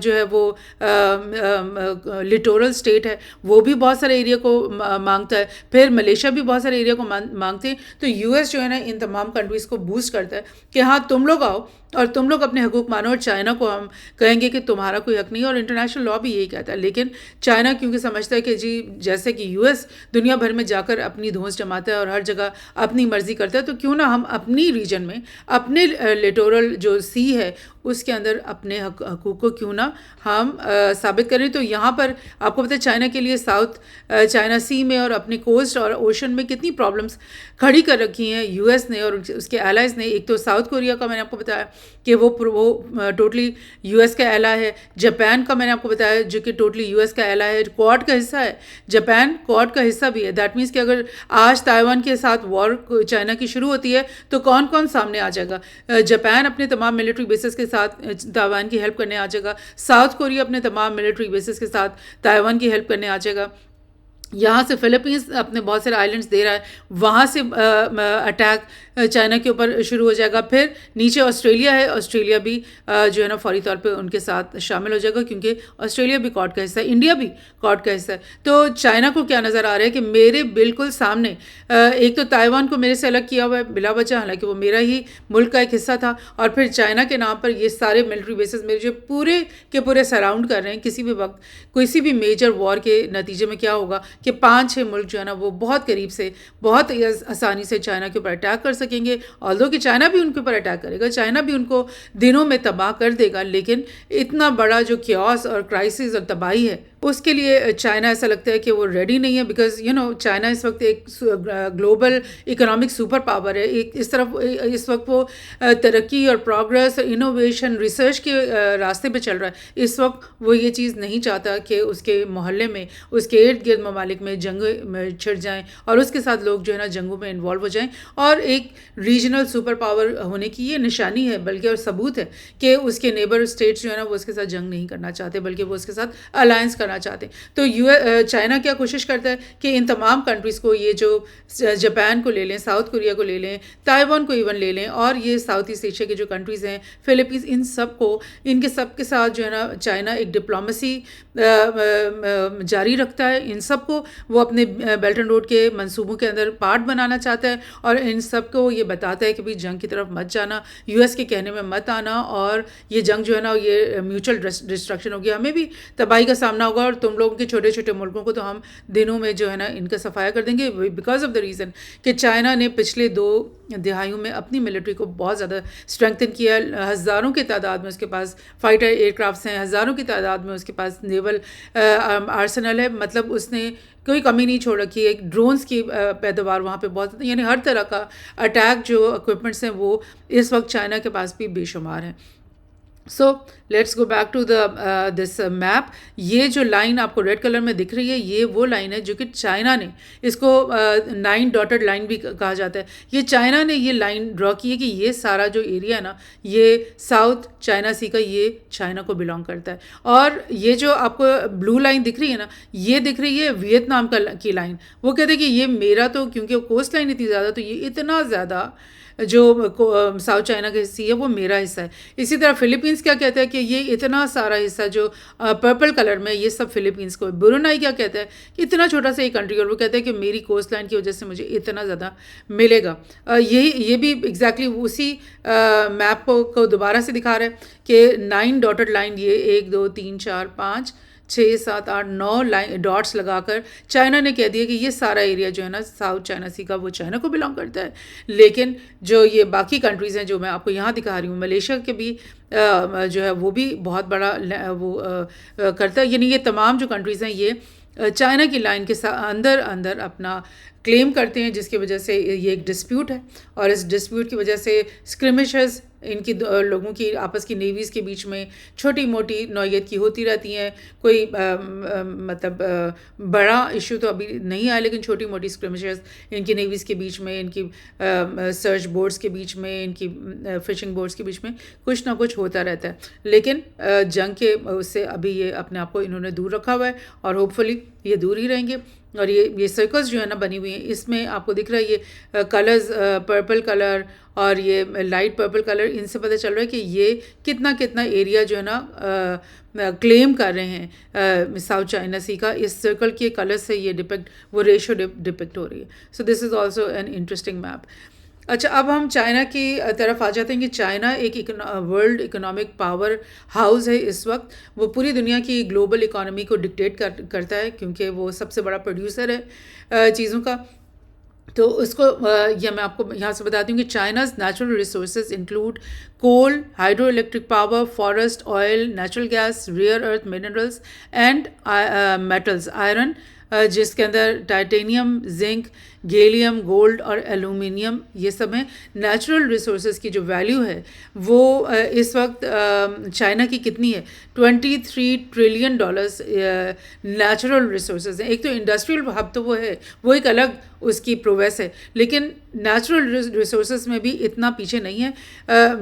جو ہے وہ لٹورل اسٹیٹ ہے, وہ بھی بہت سارے ایریا کو مانگتا ہے, پھر ملیشیا بھی بہت سارے ایریا کو مانگتے ہیں. تو یو ایس جو ہے نا ان تمام کنٹریز کو بوسٹ کرتا ہے کہ ہاں تم لوگ آؤ اور تم لوگ اپنے حقوق مانو, اور چائنا کو ہم کہیں گے کہ تمہارا کوئی حق نہیں, اور انٹرنیشنل لا بھی یہی کہتا ہے. لیکن چائنا کیونکہ سمجھتا ہے کہ جی جیسے کہ یو ایس دنیا بھر میں جا کر اپنی دھونس جماتا ہے اور ہر جگہ اپنی مرضی کرتا ہے, تو کیوں نہ ہم اپنی ریجن میں اپنے لٹورل جو سی ہے اس کے اندر اپنے حقوق کو کیوں نہ ہم ثابت کریں. تو یہاں پر آپ کو پتہ ہے چائنا کے لیے ساؤتھ چائنا سی میں اور اپنی کوسٹ اور اوشن میں کتنی پرابلمس کھڑی کر رکھی ہیں یو ایس نے اور اس کے الائز نے. ایک تو ساؤتھ کوریا کا میں نے آپ کو بتایا کہ وہ ٹوٹلی یو ایس کا ایلا ہے. جاپان کا میں نے آپ کو بتایا جو کہ ٹوٹلی یو ایس کا ایلا ہے, کوڈ کا حصہ ہے. جاپان کوڈ کا حصہ بھی ہے. دیٹ مینس کہ اگر آج تائیوان کے ساتھ وار چائنا کی شروع ہوتی ہے تو کون کون سامنے آ جائے گا؟ جاپان اپنے تمام ملٹری بیسز کے ساتھ تائیوان کی ہیلپ کرنے آ جائے گا. ساؤتھ کوریا اپنے تمام ملٹری بیسز کے ساتھ تائیوان کی ہیلپ کرنے آ جائے گا. یہاں سے فلپینس اپنے بہت سارے آئلینڈس دے رہا ہے, وہاں سے اٹیک چائنا کے اوپر شروع ہو جائے گا. پھر نیچے آسٹریلیا ہے, آسٹریلیا بھی جو ہے نا فوری طور پہ ان کے ساتھ شامل ہو جائے گا کیونکہ آسٹریلیا بھی کوڈ کا حصہ ہے, انڈیا بھی کوڈ کا حصہ ہے. تو چائنا کو کیا نظر آ رہا ہے کہ میرے بالکل سامنے ایک تو تائیوان کو میرے سے الگ کیا ہوا ہے بلا وجہ, حالانکہ وہ میرا ہی ملک کا ایک حصہ تھا, اور پھر چائنا کے نام پر یہ سارے ملٹری بیسز میرے جو پورے کے پورے سراؤنڈ کر رہے ہیں. کسی بھی وقت کسی بھی میجر وار کے نتیجے میں کیا ہوگا کہ 5-6 ملک جو ہے نا وہ بہت قریب سے بہت آسانی سے چائنا کے اوپر اٹیک کر سکیں گے. آلدو کہ چائنا بھی ان کے اوپر اٹیک کرے گا, چائنا بھی ان کو دنوں میں تباہ کر دے گا, لیکن اتنا بڑا جو کیوس اور کرائسس اور تباہی ہے اس کے لیے چائنا ایسا لگتا ہے کہ وہ ریڈی نہیں ہے. بیکاز چائنا اس وقت ایک گلوبل اکنامک سپر پاور ہے. اس وقت وہ ترقی اور پروگریس اور انوویشن ریسرچ کے راستے پہ چل رہا ہے. اس وقت وہ یہ چیز نہیں چاہتا کہ اس کے محلے میں اس کے ارد گرد ممالک میں جنگ چھڑ جائیں اور اس کے ساتھ لوگ جو ہے نا جنگوں میں انوالو ہو جائیں. اور ایک ریجنل سپر پاور ہونے کی یہ نشانی ہے بلکہ اور ثبوت ہے کہ اس کے نیبر اسٹیٹس جو ہے نا وہ اس کے ساتھ جنگ نہیں کرنا چاہتے بلکہ وہ اس کے ساتھ الائنس کرنا چاہتے ہیں. تو چائنا کیا کوشش کرتا ہے کہ ان تمام کنٹریز کو, یہ جو جاپان کو لے لیں, ساؤتھ کوریا کو لے لیں, تائیوان کو ایون لے لیں, اور یہ ساؤتھ ایسٹ ایشیا کے جو کنٹریز ہیں فلپینس, ان کے سب کے ساتھ جو ہے نا چائنا ایک ڈپلومیسی جاری رکھتا ہے. ان سب کو وہ اپنے بیلٹ اینڈ روڈ کے منصوبوں کے اندر پارٹ بنانا چاہتا ہے اور ان سب کو یہ بتاتا ہے کہ بھئی جنگ کی طرف مت جانا, یو ایس کے کہنے میں مت آنا, اور یہ جنگ جو ہے نا یہ میوچل ڈسٹرکشن ہوگی, ہمیں بھی تباہی کا سامنا ہوگا, اور تم لوگوں کے چھوٹے چھوٹے ملکوں کو تو ہم دنوں میں جو ہے نا ان کا صفایا کر دیں گے. بیکاز آف دا ریزن کہ چائنا نے پچھلے 2 دہائیوں میں اپنی ملٹری کو بہت زیادہ اسٹرینگتھن کیا. ہزاروں کی تعداد میں اس کے پاس فائٹر ایئر کرافٹس ہیں, ہزاروں کی تعداد میں اس کے پاس نیول آرسنل ہے. مطلب اس نے کوئی کمی نہیں چھوڑ رکھی ہے. ڈرونز کی پیداوار وہاں پہ بہت, یعنی ہر طرح کا اٹیک جو اکوپمنٹس ہیں وہ اس وقت چائنا کے پاس بھی بے شمار ہیں. So let's go back to this map. یہ جو لائن آپ کو ریڈ کلر میں دکھ رہی ہے یہ وہ لائن ہے جو کہ چائنا نے, اس کو 9 ڈاٹڈ لائن بھی کہا جاتا ہے, یہ چائنا نے یہ لائن ڈرا کی ہے کہ یہ سارا جو ایریا ہے نا یہ ساؤتھ چائنا سی کا یہ چائنا کو بلانگ کرتا ہے. اور یہ جو آپ کو بلو لائن دکھ رہی ہے نا یہ دکھ رہی ہے ویتنام کی لائن. وہ کہتے ہیں کہ یہ میرا تو کیونکہ کوسٹ لائن اتنی زیادہ, تو یہ اتنا زیادہ جو ساؤتھ چائنا کا حصہ ہے وہ میرا حصہ ہے. اسی طرح فلپینس کیا کہتا ہے کہ یہ اتنا سارا حصہ جو پرپل کلر میں یہ سب فلپینس کو. برونائی کیا کہتا ہے کہ اتنا چھوٹا سا ایک کنٹری, اور وہ کہتا ہے کہ میری کوسٹ لائن کی وجہ سے مجھے اتنا زیادہ ملے گا. یہ بھی ایگزیکٹلی اسی میپ کو دوبارہ سے دکھا رہا ہے کہ 9 ڈاٹڈ لائن, یہ 1 2 3 4 5 6 7 8 9 ڈاٹس لگا کر چائنا نے کہہ دیا کہ یہ سارا ایریا جو ہے نا ساؤتھ چائنا سی کا وہ چائنا کو بلانگ کرتا ہے. لیکن جو یہ باقی کنٹریز ہیں جو میں آپ کو یہاں دکھا رہی ہوں, ملیشیا کے بھی جو ہے وہ بھی بہت بڑا وہ کرتا ہے. یعنی یہ تمام جو کنٹریز ہیں یہ چائنا کی لائن کے اندر اپنا کلیم کرتے ہیں, جس کی وجہ سے یہ ایک ڈسپیوٹ ہے. اور اس ڈسپیوٹ کی وجہ سے اسکرمشز ان کی لوگوں کی آپس کی نیویز کے بیچ میں چھوٹی موٹی نوعیت کی ہوتی رہتی ہیں. کوئی مطلب بڑا ایشو تو ابھی نہیں آیا, لیکن چھوٹی موٹی اسکرمشز ان کی نیویز کے بیچ میں, ان کی سرچ بورڈز کے بیچ میں, ان کی فشنگ بورڈز کے بیچ میں کچھ نہ کچھ ہوتا رہتا ہے. لیکن جنگ کے اس سے ابھی یہ اپنے آپ کو انہوں نے دور رکھا ہوا ہے اور ہوپ فلی یہ دور ہی رہیں گے. اور یہ سرکلز جو ہے نا بنی ہوئی ہیں, اس میں آپ کو دکھ رہا ہے یہ کلرز, پرپل کلر اور یہ لائٹ پرپل کلر, ان سے پتہ چل رہا ہے کہ یہ کتنا ایریا جو ہے نا کلیم کر رہے ہیں ساؤتھ چائنا سی کا. اس سرکل کے کلر سے یہ وہ ریشو ڈپکٹ ہو رہی ہے. So this is also an interesting map. اچھا, اب ہم چائنا کی طرف آ جاتے ہیں کہ چائنا ایک ورلڈ اکنامک پاور ہاؤس ہے اس وقت. وہ پوری دنیا کی گلوبل اکانومی کو ڈکٹیٹ کرتا ہے کیونکہ وہ سب سے بڑا پروڈیوسر ہے چیزوں کا. تو اس کو یہ میں آپ کو یہاں سے بتا دوں کہ China's natural resources include coal, hydroelectric power, forest, oil, natural gas, rare earth minerals and metals, iron جس کے اندر ٹائٹینیم، زنک، گیلیم، گولڈ اور ایلومینیم یہ سب ہیں۔ نیچرل ریسورسز کی جو ویلیو ہے وہ اس وقت چائنا کی کتنی ہے؟ $23 ٹریلین نیچرل ریسورسز ہیں۔ ایک تو انڈسٹریل ہب تو وہ ہے، وہ ایک الگ اس کی پروگریس ہے، لیکن نیچرل ریسورسز میں بھی اتنا پیچھے نہیں ہے۔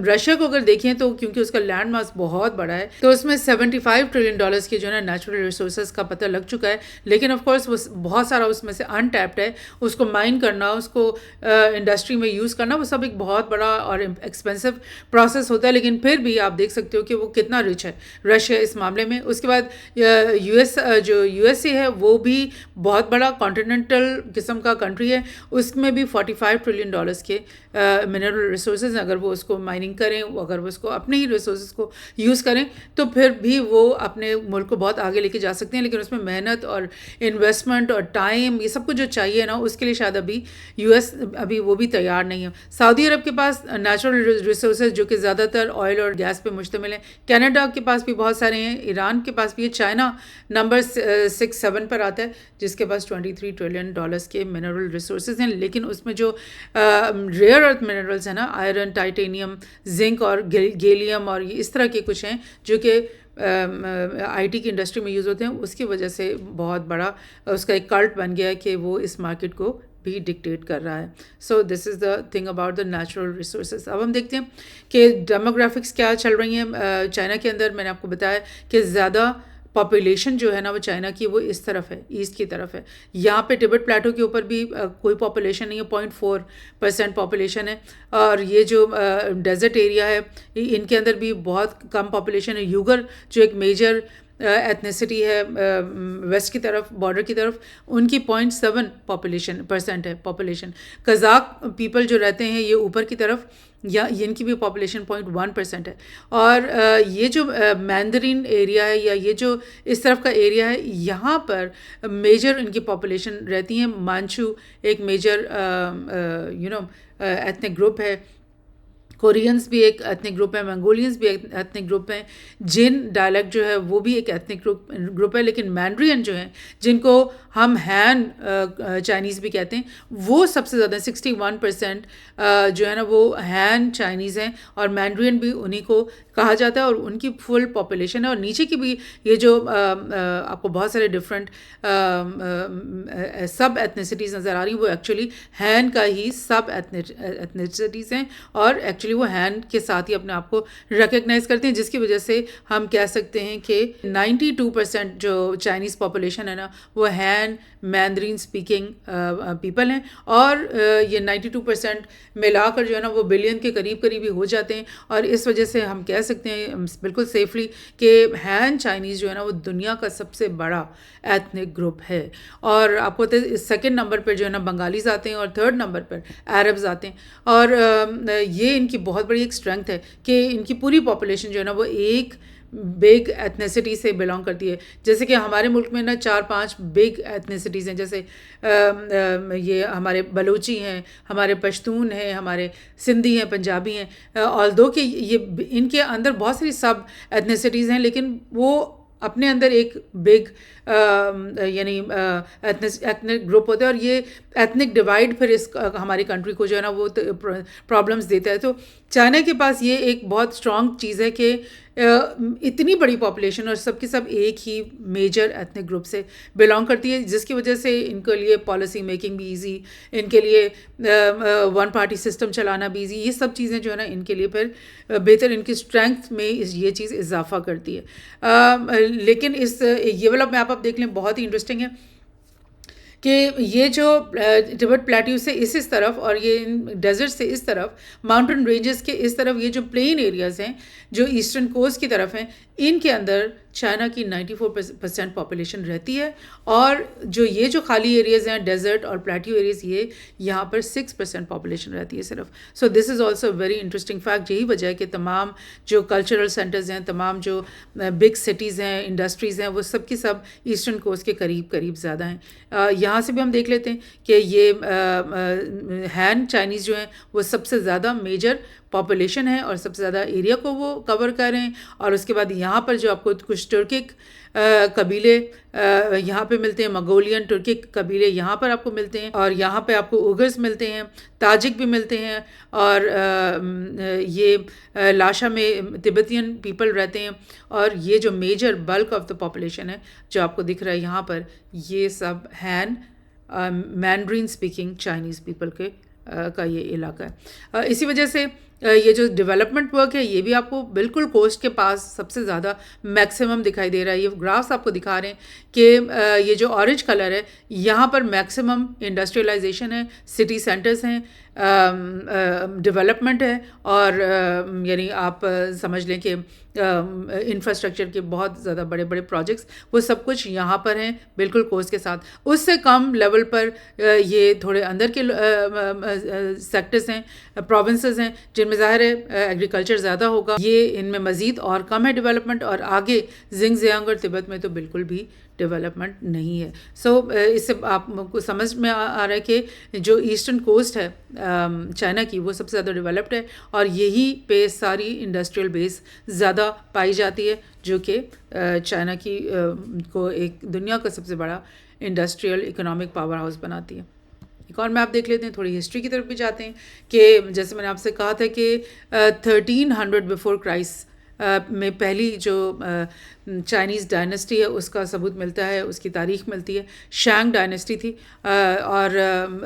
رشیا کو اگر دیکھیں تو کیونکہ اس کا لینڈ ماس بہت بڑا ہے تو اس میں $75 ٹریلین کی جو ہے نا نیچرل ریسورسز کا پتہ لگ چکا ہے، لیکن آف کورس وہ بہت سارا اس میں سے انٹیپڈ ہے۔ اس کو مائن کرنا، اس کو انڈسٹری میں یوز کرنا، وہ سب ایک بہت بڑا اور ایکسپینسو پروسیس ہوتا ہے، لیکن پھر بھی آپ دیکھ سکتے ہو کہ وہ کتنا رچ ہے رشیا اس معاملے میں۔ اس کے بعد یو ایس اے ہے وہ بھی بہت بڑا کانٹیننٹل قسم کا کنٹری ہے، اس میں بھی $45 ٹریلین کے منرل ریسورسز ہیں۔ اگر وہ اس کو مائننگ کریں، اگر وہ اس کو اپنے ہی ریسورسز کو یوز کریں تو پھر بھی وہ اپنے ملک کو بہت آگے لے کے جا سکتے ہیں، لیکن اس میں محنت اور انویسٹمنٹ اور ٹائم یہ سب کچھ جو چاہیے نا، اس کے لیے شاید ابھی یو ایس ابھی وہ بھی تیار نہیں ہے۔ سعودی عرب کے پاس نیچرل ریسورسز جو کہ زیادہ تر آئل اور گیس پہ مشتمل ہیں، کینیڈا کے پاس بھی بہت سارے ہیں، ایران کے پاس بھی ہے، چائنا نمبر 6-7 پر آتا ہے جس کے پاس $23 ٹریلین کے منرل ریسورسز ہیں، لیکن اس میں جو ریئر ارتھ منرلز ہیں نا، آئرن، ٹائٹینیم، زنک اور گیلیم اور اس طرح کے کچھ ہیں جو کہ آئی ٹی کی انڈسٹری میں یوز ہوتے ہیں، اس کی وجہ سے بہت بڑا اس کا ایک کلٹ بن گیا ہے کہ وہ اس مارکیٹ کو بھی ڈکٹیٹ کر رہا ہے۔ So this is the thing about the natural resources. اب ہم دیکھتے ہیں کہ ڈیموگرافکس کیا چل رہی ہیں چائنا کے اندر۔ میں نے آپ کو بتایا کہ زیادہ پاپولیشن جو ہے نا وہ چائنا کی وہ اس طرف ہے، ایسٹ کی طرف ہے۔ یہاں پہ ٹبٹ پلیٹو کے اوپر بھی کوئی پاپولیشن نہیں ہے، 0.4% پاپولیشن ہے، اور یہ جو ڈیزرٹ ایریا ہے ان کے اندر بھی بہت کم پاپولیشن ہے۔ یوگر جو ایک میجر ایتھنیسٹی ہے ویسٹ کی طرف، بارڈر کی طرف، ان کی 0.7% ہے پاپولیشن۔ قزاق پیپل جو رہتے ہیں یہ اوپر کی طرف، یا ان کی بھی پاپولیشن 0.1% ہے۔ اور یہ جو مینڈرین ایریا ہے یا یہ جو اس طرف کا ایریا ہے، یہاں پر میجر ان کی پاپولیشن رہتی ہیں۔ مانچو ایک میجر ایتھنک گروپ ہے، کورینز بھی ایک ایتھنک گروپ ہے، منگولینز بھی ایک ایتھنک گروپ ہیں، جن ڈائلیکٹ جو ہے وہ بھی ایک ایتھنک گروپ ہے، لیکن مینڈرین جو ہیں جن کو ہم ہین چائنیز بھی کہتے ہیں، وہ سب سے زیادہ 61% جو ہے نا وہ ہین چائنیز ہیں، اور مینڈرین بھی انہی کو کہا جاتا ہے، اور ان کی فل پاپولیشن ہے۔ اور نیچے کی بھی یہ جو آپ کو بہت سارے ڈفرینٹ سب ایتھنیسٹیز نظر آ رہی ہیں، وہ ایکچولی ہین کا ہی سب ایتھنیسٹیز ہیں، اور ایکچولی وہ ہین کے ساتھ ہی اپنے آپ کو ریکگنائز کرتے ہیں، جس کی وجہ سے ہم کہہ سکتے ہیں کہ 92% جو چائنیز پاپولیشن ہے نا وہ ہین مینڈرین اسپیکنگ پیپل ہیں، اور یہ 92% ملا کر جو ہے نا وہ بلین کے قریب ہی ہو جاتے ہیں۔ اور اس وجہ سے ہم کہہ سکتے ہیں بالکل سیفلی کہ ہین چائنیز جو ہے نا وہ دنیا کا سب سے بڑا ایتھنک گروپ ہے۔ اور آپ کو سیکنڈ نمبر پر جو ہے نا بنگالیز آتے ہیں، اور تھرڈ نمبر پر عربز آتے ہیں، اور یہ ان کی بہت بڑی ایک اسٹرینتھ ہے کہ ان کی پوری پاپولیشن جو ہے نا وہ ایک بگ ایتھنیسٹی سے بلانگ کرتی ہے۔ جیسے کہ ہمارے ملک میں نا 4-5 بگ ایتھنیسٹیز ہیں، جیسے یہ ہمارے بلوچی ہیں، ہمارے پشتون ہیں، ہمارے سندھی ہیں، پنجابی ہیں، آلدو کہ یہ ان کے اندر بہت ساری سب ایتھنیسٹیز ہیں، لیکن وہ اپنے اندر ایک بگ یعنی ایتھنک گروپ ہوتا ہے، اور یہ ایتھنک ڈیوائڈ پھر اس ہماری کنٹری کو جو ہے نا وہ پرابلمس دیتا ہے۔ تو چائنا کے پاس یہ ایک بہت اسٹرانگ چیز ہے کہ اتنی بڑی پاپولیشن اور سب کے سب ایک ہی میجر ایتھنک گروپ سے بلانگ کرتی ہے، جس کی وجہ سے ان کے لیے پالیسی میکنگ بھی ایزی، ان کے لیے ون پارٹی سسٹم چلانا بھی ایزی، یہ سب چیزیں جو ہے نا ان کے لیے پھر بہتر ان کی اسٹرینتھ میں یہ چیز اضافہ کرتی ہے۔ لیکن یہ والا میپ آپ دیکھ لیں، بہت ہی انٹرسٹنگ ہے کہ یہ جو ٹبٹ پلیٹیو سے اس طرف اور یہ ڈیزرٹ سے اس طرف، ماؤنٹن رینجز کے اس طرف، یہ جو پلین ایریاز ہیں جو ایسٹرن کوسٹ کی طرف ہیں، ان کے اندر چائنا کی 94% پاپولیشن رہتی ہے، اور جو خالی ایریاز ہیں ڈیزرٹ اور پلیٹیو ایریاز، یہ یہاں پر 6% پاپولیشن رہتی ہے صرف. So this is also very interesting fact. یہی وجہ ہے کہ تمام جو کلچرل سینٹرز ہیں، تمام جو بگ سٹیز ہیں، انڈسٹریز ہیں، وہ سب کی سب ایسٹرن کوسٹ کے قریب زیادہ ہیں. یہاں سے بھی ہم دیکھ لیتے ہیں کہ یہ ہین چائنیز جو ہیں وہ سب سے زیادہ میجر پاپولیشن ہے اور سب سے زیادہ ایریا کو وہ کور کر رہے ہیں. اور اس کے بعد یہاں پر جو آپ کو کچھ ترکک قبیلے یہاں پہ ملتے ہیں، منگولین ترکک قبیلے یہاں پر آپ کو ملتے ہیں، اور یہاں پہ آپ کو اوگرز ملتے ہیں، تاجک بھی ملتے ہیں، اور یہ لاشا میں تبتین پیپل رہتے ہیں. اور یہ جو major bulk of the population ہے جو آپ کو دکھ رہا ہے یہاں پر، یہ سب ہین مینڈرین اسپیکنگ چائنیز پیپل کا یہ علاقہ ہے. اسی وجہ سے یہ جو ڈیولپمنٹ ورک ہے یہ بھی آپ کو بالکل کوسٹ کے پاس سب سے زیادہ میکسیمم دکھائی دے رہا ہے. یہ گرافس آپ کو دکھا رہے ہیں کہ یہ جو اورنج کلر ہے یہاں پر میکسیمم انڈسٹریلائزیشن ہے، سٹی سینٹرز ہیں، ڈیولپمنٹ ہے، اور یعنی آپ سمجھ لیں کہ انفراسٹرکچر کے بہت زیادہ بڑے بڑے پروجیکٹس وہ سب کچھ یہاں پر ہیں بالکل کوسٹ کے ساتھ. اس سے کم لیول پر یہ تھوڑے اندر کے سیکٹرز ہیں، پروونسز ہیں جن میں ظاہر ہے ایگریکلچر زیادہ ہوگا. یہ ان میں مزید اور کم ہے ڈیولپمنٹ، اور آگے زنگزیانگ اور تبت میں تو بالکل بھی ڈیولپمنٹ نہیں ہے. سو اس سے آپ کو سمجھ میں آ رہا ہے کہ جو ایسٹرن کوسٹ ہے چائنا کی وہ سب سے زیادہ ڈیولپڈ ہے، اور یہی پہ ساری انڈسٹریل بیس زیادہ پائی جاتی ہے، جو کہ چائنا کی کو ایک دنیا کا سب سے بڑا انڈسٹریل اکنامک پاور ہاؤس بناتی ہے. ایک اور میں آپ دیکھ لیتے ہیں، تھوڑی ہسٹری کی طرف بھی جاتے ہیں کہ جیسے میں نے آپ سے کہا تھا کہ 1300 بیفور کرائسٹ میں پہلی جو چائنیز ڈائنیسٹی ہے اس کا ثبوت ملتا ہے، اس کی تاریخ ملتی ہے. شانگ ڈائنیسٹی تھی، اور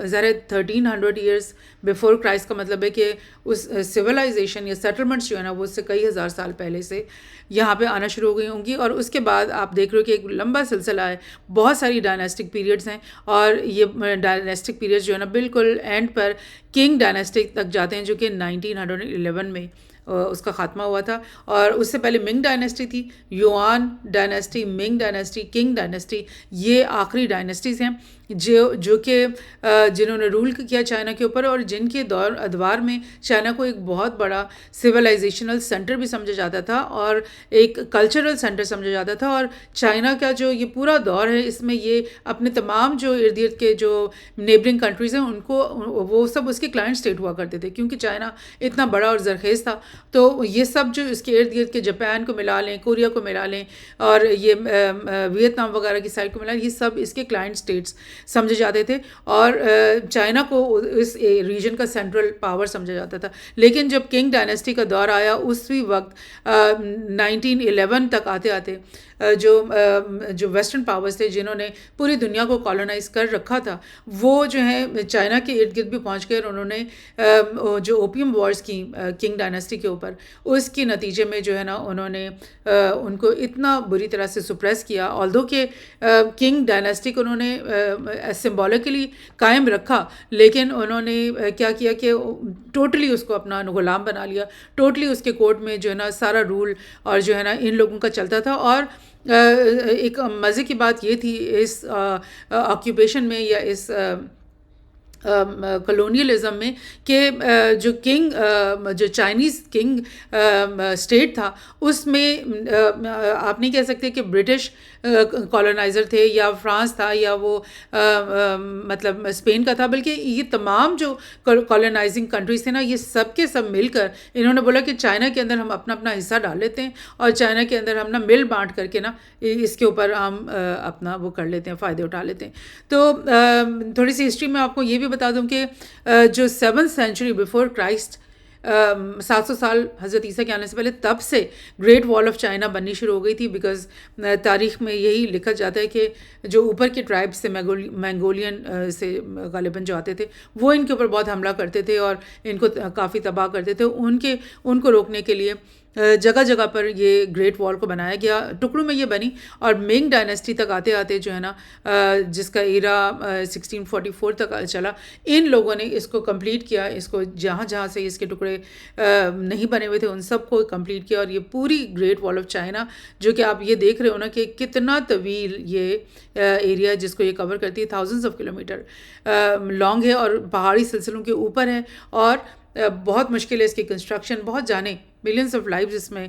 ذرا 1300 ایئرس بیفور کرائسٹ کا مطلب ہے کہ اس سویلائزیشن یا سیٹلمنٹس جو ہے نا وہ اس سے کئی ہزار سال پہلے سے یہاں پہ آنا شروع ہو گئی ہوں گی. اور اس کے بعد آپ دیکھ رہے ہو کہ ایک لمبا سلسلہ ہے، بہت ساری ڈائنیسٹک پیریڈز ہیں، اور یہ ڈائنیسٹک پیریڈز جو ہے نا بالکل اینڈ پر کنگ ڈائنیسٹک تک جاتے ہیں، جو کہ 1911 میں اس کا خاتمہ ہوا تھا. اور اس سے پہلے منگ ڈائنیسٹی تھی، یوان ڈائنیسٹی، منگ ڈائنیسٹی، کنگ ڈائنیسٹی، یہ آخری ڈائنیسٹیز ہیں جو کہ جنہوں نے رول کیا چائنا کے اوپر، اور جن کے دور ادوار میں چائنا کو ایک بہت بڑا سویلائزیشنل سینٹر بھی سمجھا جاتا تھا اور ایک کلچرل سینٹر سمجھا جاتا تھا. اور چائنا کا جو یہ پورا دور ہے اس میں یہ اپنے تمام جو ارد گرد کے جو نیبرنگ کنٹریز ہیں ان کو وہ سب اس کے کلائنٹ اسٹیٹ ہوا کرتے تھے، کیونکہ چائنا اتنا بڑا اور زرخیز تھا. تو یہ سب جو اس کے ارد گرد کے جاپان کو ملا لیں، کوریا کو ملا لیں، اور یہ ویتنام وغیرہ کی سائڈ کو ملا لیں، یہ سب اس کے کلائنٹ اسٹیٹس سمجھے جاتے تھے، اور چائنا کو اس ریجن کا سینٹرل پاور سمجھا جاتا تھا. لیکن جب کنگ ڈائنیسٹی کا دور آیا اسی وقت 1911 تک آتے آتے جو ویسٹرن پاورز تھے جنہوں نے پوری دنیا کو کالونائز کر رکھا تھا، وہ جو ہیں چائنا کے ارد گرد بھی پہنچ گئے، اور انہوں نے جو اوپیم وارز کی کنگ ڈائنیسٹی کے اوپر، اس کے نتیجے میں جو ہے نا انہوں نے ان کو اتنا بری طرح سے سپریس کیا. آلدو کہ کنگ ڈائنیسٹی کو انہوں نے سمبولکلی قائم رکھا، لیکن انہوں نے کیا کیا کہ ٹوٹلی اس کو اپنا غلام بنا لیا، ٹوٹلی اس کے کورٹ میں جو ہے نا سارا رول اور جو ہے نا ان لوگوں کا چلتا تھا. اور ایک مزے کی بات یہ تھی اس آکیوپیشن میں یا اس کلونیلزم میں کہ جو جو چائنیز کنگ اسٹیٹ تھا اس میں آپ نہیں کہہ سکتے کہ برٹش کالونائزر تھے یا فرانس تھا یا وہ مطلب اسپین کا تھا، بلکہ یہ تمام جو کالونائزنگ کنٹریز تھے نا یہ سب کے سب مل کر انہوں نے بولا کہ چائنا کے اندر ہم اپنا اپنا حصہ ڈال لیتے ہیں، اور چائنا کے اندر ہم نا مل بانٹ کر کے نا اس کے اوپر ہم اپنا وہ کر لیتے ہیں، فائدے اٹھا لیتے ہیں. تو تھوڑی سی ہسٹری میں آپ کو یہ بھی بتا دوں کہ جو 7th سینچری بیفور کرائسٹ 700 سال حضرت عیسیٰ کے آنے سے پہلے، تب سے گریٹ وال آف چائنا بننی شروع ہو گئی تھی. بیکاز تاریخ میں یہی لکھا جاتا ہے کہ جو اوپر کے ٹرائبس سے مینگولین سے غالباً جو آتے تھے وہ ان کے اوپر بہت حملہ کرتے تھے اور ان کو کافی تباہ کرتے تھے. ان کو روکنے کے لیے جگہ جگہ پر یہ گریٹ وال کو بنایا گیا، ٹکڑوں میں یہ بنی، اور مینگ ڈائنیسٹی تک آتے آتے جو ہے نا جس کا ایرا 1644 تک چلا، ان لوگوں نے اس کو کمپلیٹ کیا، اس کو جہاں جہاں سے اس کے ٹکڑے نہیں بنے ہوئے تھے ان سب کو کمپلیٹ کیا، اور یہ پوری گریٹ وال آف چائنا جو کہ آپ یہ دیکھ رہے ہو نا کہ کتنا طویل یہ ایریا جس کو یہ کور کرتی ہے، تھاؤزنڈز آف کلومیٹر لانگ ہے، اور پہاڑی سلسلوں کے اوپر ہے، اور بہت مشکل ہے اس کی کنسٹرکشن، بہت جانے ملینس آف لائف اس میں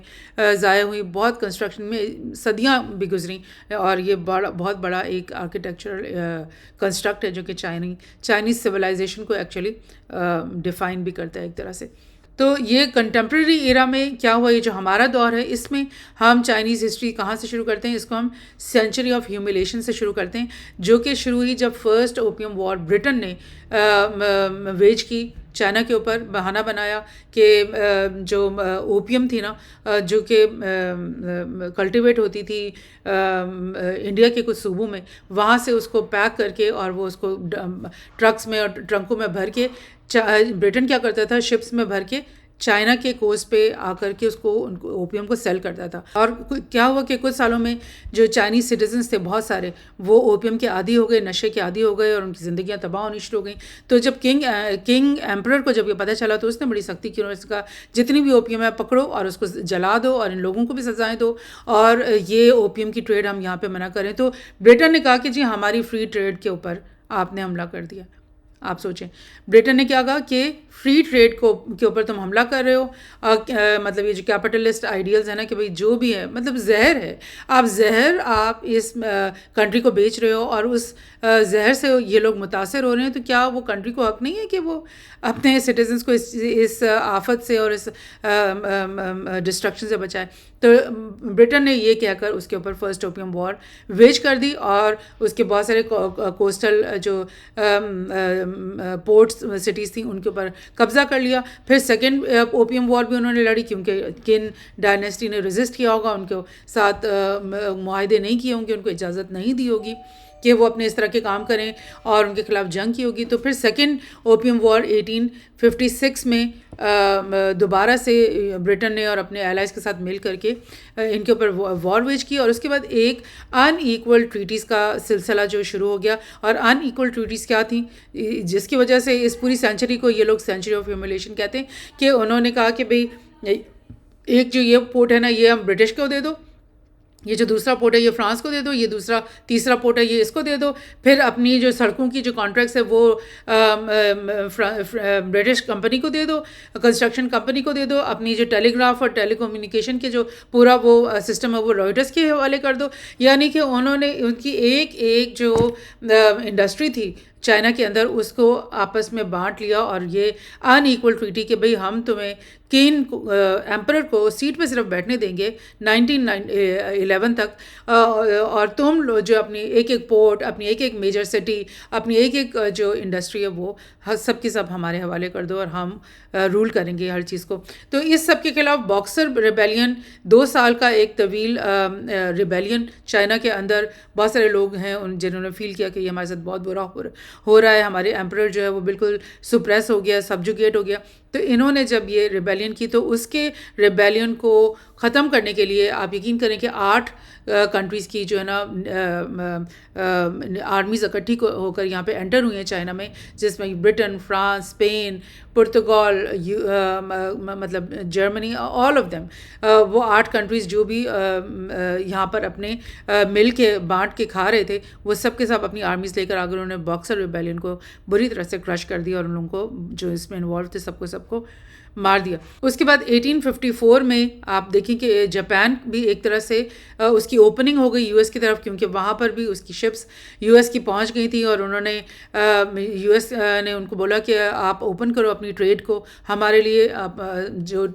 ضائع ہوئی، بہت کنسٹرکشن میں صدیاں بھی گزریں، اور یہ بہت بڑا ایک آرکیٹیکچرل کنسٹرکٹ ہے جو کہ چائنیز سویلائزیشن کو ایکچولی ڈیفائن بھی کرتا ہے ایک طرح سے۔ تو یہ کنٹمپریری ایرا میں کیا ہوا، یہ جو ہمارا دور ہے اس میں ہم چائنیز ہسٹری کہاں سے شروع کرتے ہیں، اس کو ہم سینچری آف ہیوملیشن سے شروع کرتے ہیں، جو کہ شروع ہوئی جب فرسٹ اوپیم وار برٹن نے ویج کی چائنا کے اوپر، بہانہ بنایا کہ جو اوپیم تھی نا جو کہ کلٹیویٹ ہوتی تھی انڈیا کے کچھ صوبوں میں، وہاں سے اس کو پیک کر کے اور وہ اس کو ٹرکس میں اور ٹرنکوں میں بھر کے برٹن کیا کرتا تھا، شپس میں بھر کے چائنا کے کوسٹ پہ آ کر کے اس کو اوپیم کو سیل کرتا تھا، اور کیا ہوا کہ کچھ سالوں میں جو چائنیز سٹیزنس تھے بہت سارے وہ اوپیم کے عادی ہو گئے، نشے کے عادی ہو گئے، اور ان کی زندگیاں تباہ ہونی شروع ہو گئیں۔ تو جب کنگ ایمپرر کو جب یہ پتہ چلا تو اس نے بڑی سختی کی، اس کا جتنی بھی اوپیم ہے پکڑو اور اس کو جلا دو، اور ان لوگوں کو بھی سزائیں دو، اور یہ اوپیم کی ٹریڈ ہم یہاں پہ منع کریں۔ تو برٹن نے کہا کہ جی ہماری فری ٹریڈ کے اوپر آپ نے حملہ کر دیا۔ آپ سوچیں برٹن نے کیا کہا کہ فری ٹریڈ کے اوپر تم حملہ کر رہے ہو، مطلب یہ جو کیپٹلسٹ آئیڈیلز ہیں نا کہ بھئی جو بھی ہے مطلب زہر ہے، آپ اس کنٹری کو بیچ رہے ہو، اور اس زہر سے یہ لوگ متاثر ہو رہے ہیں، تو کیا وہ کنٹری کو حق نہیں ہے کہ وہ اپنے سٹیزنس کو اس آفت سے اور اس ڈسٹرکشن سے بچائے؟ تو برٹن نے یہ کہہ کر اس کے اوپر فرسٹ اوپیم وار ویج کر دی، اور اس کے بہت سارے کوسٹل جو پورٹس سٹیز تھیں ان کے اوپر قبضہ کر لیا۔ پھر سیکنڈ اوپیم وار بھی انہوں نے لڑی، کیونکہ کن ڈائنیسٹی نے ریزسٹ کیا ہوگا، ان کے ساتھ معاہدے نہیں کیے ہوں گے، ان کو اجازت نہیں دی ہوگی کہ وہ اپنے اس طرح کے کام کریں، اور ان کے خلاف جنگ کی ہوگی۔ تو پھر سیکنڈ اوپیم وار 1856 میں دوبارہ سے برٹن نے اور اپنے الائز کے ساتھ مل کر کے ان کے اوپر وار ویج کی، اور اس کے بعد ایک ان ایکول ٹریٹیز کا سلسلہ جو شروع ہو گیا۔ اور ان ایکول ٹریٹیز کیا تھیں جس کی وجہ سے اس پوری سینچری کو یہ لوگ سینچری آف ہیوملیشن کہتے ہیں، کہ انہوں نے کہا کہ بھئی ایک جو یہ پورٹ ہے نا یہ ہم برٹش کو دے دو، یہ جو دوسرا پورٹ ہے یہ فرانس کو دے دو، یہ تیسرا پورٹ ہے یہ اس کو دے دو، پھر اپنی جو سڑکوں کی جو کانٹریکٹس ہے وہ برٹش کمپنی کو دے دو، کنسٹرکشن کمپنی کو دے دو، اپنی جو ٹیلی گراف اور ٹیلی کمیونیکیشن کے جو پورا وہ سسٹم ہے وہ رائٹرز کے حوالے کر دو۔ یعنی کہ انہوں نے ان کی ایک جو انڈسٹری تھی چائنا کے اندر اس کو آپس میں بانٹ لیا، اور یہ ان ایکول ٹریٹی کہ بھئی ہم تمہیں کین ایمپرر کو سیٹ پہ صرف بیٹھنے دیں گے 1911 تک، اور تم جو اپنی ایک پورٹ، اپنی ایک میجر سٹی، اپنی ایک جو انڈسٹری ہے وہ سب کی سب ہمارے حوالے کر دو، اور ہم رول کریں گے ہر چیز کو۔ تو اس سب کے خلاف باکسر ریبیلین 2 سال کا ایک طویل ریبیلین چائنا کے اندر، بہت سارے لوگ ہیں جنہوں نے فیل کیا کہ یہ ہمارے ساتھ بہت برا ہو رہا ہے، ہمارے ایمپرر جو ہے وہ بالکل سپریس ہو گیا، سبجوگیٹ ہو گیا۔ تو انہوں نے جب یہ ریبیلین کی تو اس کے ریبیلین کو ختم کرنے کے لیے آپ یقین کریں کہ 8 کنٹریز کی جو ہے نا آرمیز اکٹھی ہو کر یہاں پہ انٹر ہوئی ہیں چائنا میں، جس میں برٹن، فرانس، اسپین، پرتگال، مطلب جرمنی، آل آف دیم، وہ 8 کنٹریز جو بھی یہاں پر اپنے مل کے بانٹ کے کھا رہے تھے وہ سب کے سب اپنی آرمیز لے کر آگر انہوں نے باکسر ریبیلین کو بری طرح سے کرش کر دیا، اور ان لوگوں کو جو اس میں انوالو تھے سب کو مار دیا۔ اس کے بعد 1854 میں آپ دیکھیں کہ جاپان بھی ایک طرح سے اس کی اوپننگ ہو گئی یو ایس کی طرف، کیونکہ وہاں پر بھی اس کی شپس یو ایس کی پہنچ گئی تھیں، اور انہوں نے یو ایس نے ان کو بولا کہ آپ اوپن کرو اپنی ٹریڈ کو ہمارے لیے، جو